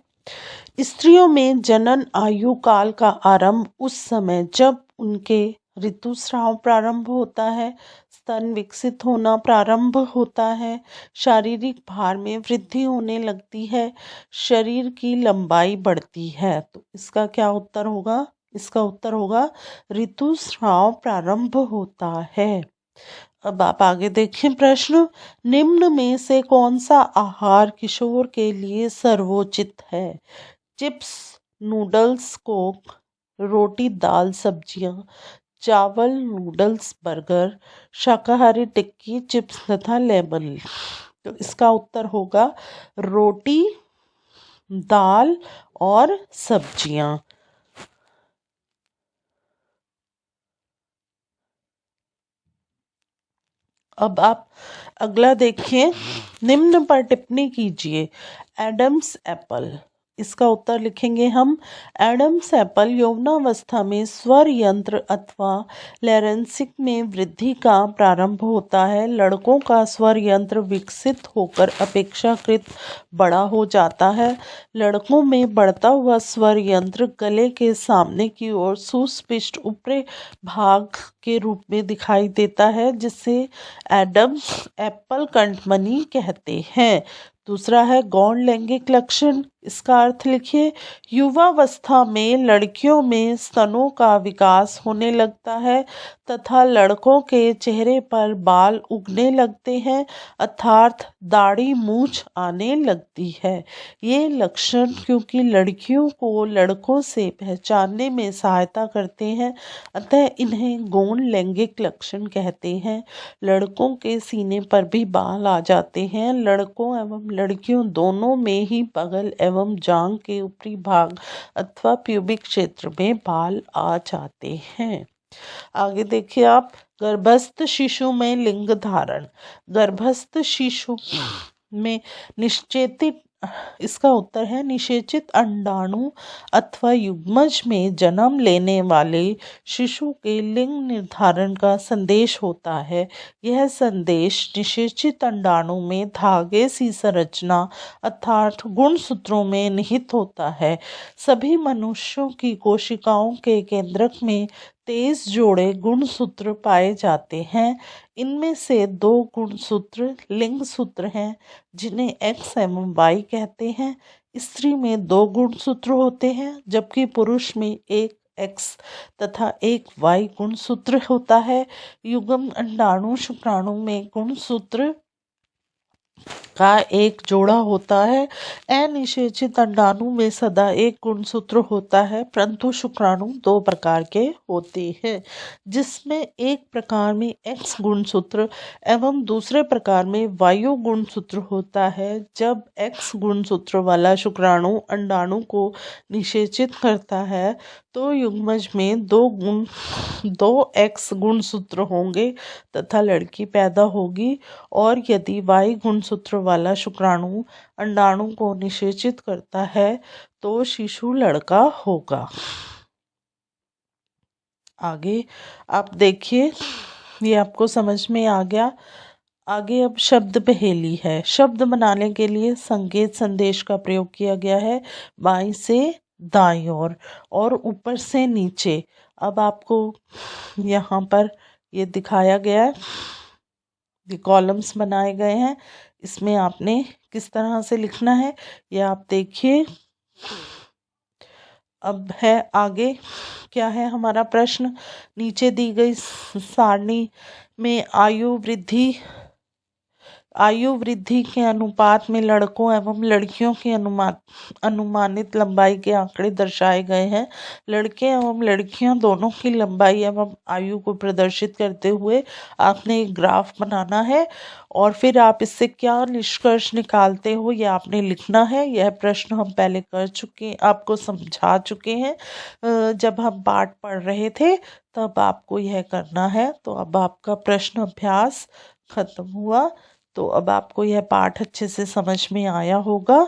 स्त्रियों में जनन आयु काल का आरंभ उस समय जब उनके ऋतुस्राव प्रारंभ होता है, स्तन विकसित होना प्रारंभ होता है, शारीरिक भार में वृद्धि होने लगती है, शरीर की लंबाई बढ़ती है। तो इसका क्या उत्तर होगा? इसका उत्तर होगा ऋतुस्राव प्रारंभ होता है। अब आप आगे देखें प्रश्न। निम्न में से कौन सा आहार किशोर के लिए सर्वोचित है? चिप्स, नूडल्स, कोक, रोटी दाल सब्जियां, चावल, नूडल्स, बर्गर, शाकाहारी टिक्की, चिप्स तथा लेमन। तो इसका उत्तर होगा रोटी, दाल और सब्जियां। अब आप अगला देखिए। निम्न पर टिप्पणी कीजिए। एडम्स एप्पल, इसका उत्तर लिखेंगे हम। एडम्स एप्पल यौवनावस्था में स्वर यंत्र अथवा लैरेंसिक में वृद्धि का प्रारंभ होता है। लड़कों का स्वर यंत्र विकसित होकर अपेक्षाकृत बड़ा हो जाता है। लड़कों में बढ़ता हुआ स्वर यंत्र गले के सामने की ओर सुस्पष्ट ऊपरी भाग के रूप में दिखाई देता है, जिसे एडम्स एप्पल कंठमनी कहते हैं। दूसरा है गौण लैंगिक लक्षण, इसका अर्थ लिखिए। युवावस्था में लड़कियों में स्तनों का विकास होने लगता है तथा लड़कों के चेहरे पर बाल उगने लगते हैं, अर्थात दाढ़ी मूछ आने लगती है। ये लक्षण क्योंकि लड़कियों को लड़कों से पहचानने में सहायता करते हैं, अतः इन्हें गौण लैंगिक लक्षण कहते हैं। लड़कों के सीने पर भी बाल आ जाते हैं। लड़कों एवं लड़कियों दोनों में ही बगल एवं जांघ के ऊपरी भाग अथवा प्यूबिक क्षेत्र में बाल आ जाते हैं। आगे देखिए आप। गर्भस्थ शिशु में लिंग धारण। गर्भस्थ शिशु में निश्चेतित, इसका उत्तर है निषेचित अंडाणु अथवा युग्मज में जन्म लेने वाले शिशु के लिंग निर्धारण का संदेश होता है। यह संदेश निषेचित अंडाणु में धागे सी संरचना अर्थात गुणसूत्रों में निहित होता है। सभी मनुष्यों की कोशिकाओं के केंद्रक में 23 जोड़े गुणसूत्र पाए जाते हैं। इनमें से 2 गुणसूत्र लिंग सूत्र हैं, जिन्हें एक्स एवं वाई कहते हैं। स्त्री में 2 गुणसूत्र होते हैं, जबकि पुरुष में 1 एक्स तथा 1 वाई गुणसूत्र होता है। युग्म अंडाणु शुक्राणु में गुणसूत्र का 1 जोड़ा होता है। अनिषेचित अंडाणु में सदा 1 गुणसूत्र होता है, परंतु शुक्राणु 2 प्रकार के होते हैं, जिसमें एक प्रकार में एक्स गुणसूत्र एवं दूसरे प्रकार में वायु गुणसूत्र होता है। जब एक्स गुणसूत्र वाला शुक्राणु अंडाणु को निषेचित करता है तो युग्मज में 2 एक्स गुणसूत्र होंगे तथा लड़की पैदा होगी, और यदि वाई गुणसूत्र वाला शुक्राणु अंडाणु को निषेचित करता है तो शिशु लड़का होगा। आगे आप देखिए, ये आपको समझ में आ गया। आगे अब शब्द पहेली है। शब्द बनाने के लिए संकेत संदेश का प्रयोग किया गया है। बाएं से दाईं ओर और ऊपर से नीचे। अब आपको यहाँ पर ये दिखाया गया है, ये कॉलम्स बनाए गए हैं, इसमें आपने किस तरह से लिखना है ये आप देखिए। अब है आगे, क्या है हमारा प्रश्न। नीचे दी गई सारणी में आयु वृद्धि के अनुपात में लड़कों एवं लड़कियों की अनुमानित लंबाई के आंकड़े दर्शाए गए हैं। लड़के एवं लड़कियां दोनों की लंबाई एवं आयु को प्रदर्शित करते हुए आपने एक ग्राफ बनाना है और फिर आप इससे क्या निष्कर्ष निकालते हो ये आपने लिखना है। यह प्रश्न हम पहले कर चुके, आपको समझा चुके हैं जब हम पाठ पढ़ रहे थे, तब आपको यह करना है। तो अब आपका प्रश्न अभ्यास खत्म हुआ। तो अब आपको यह पाठ अच्छे से समझ में आया होगा।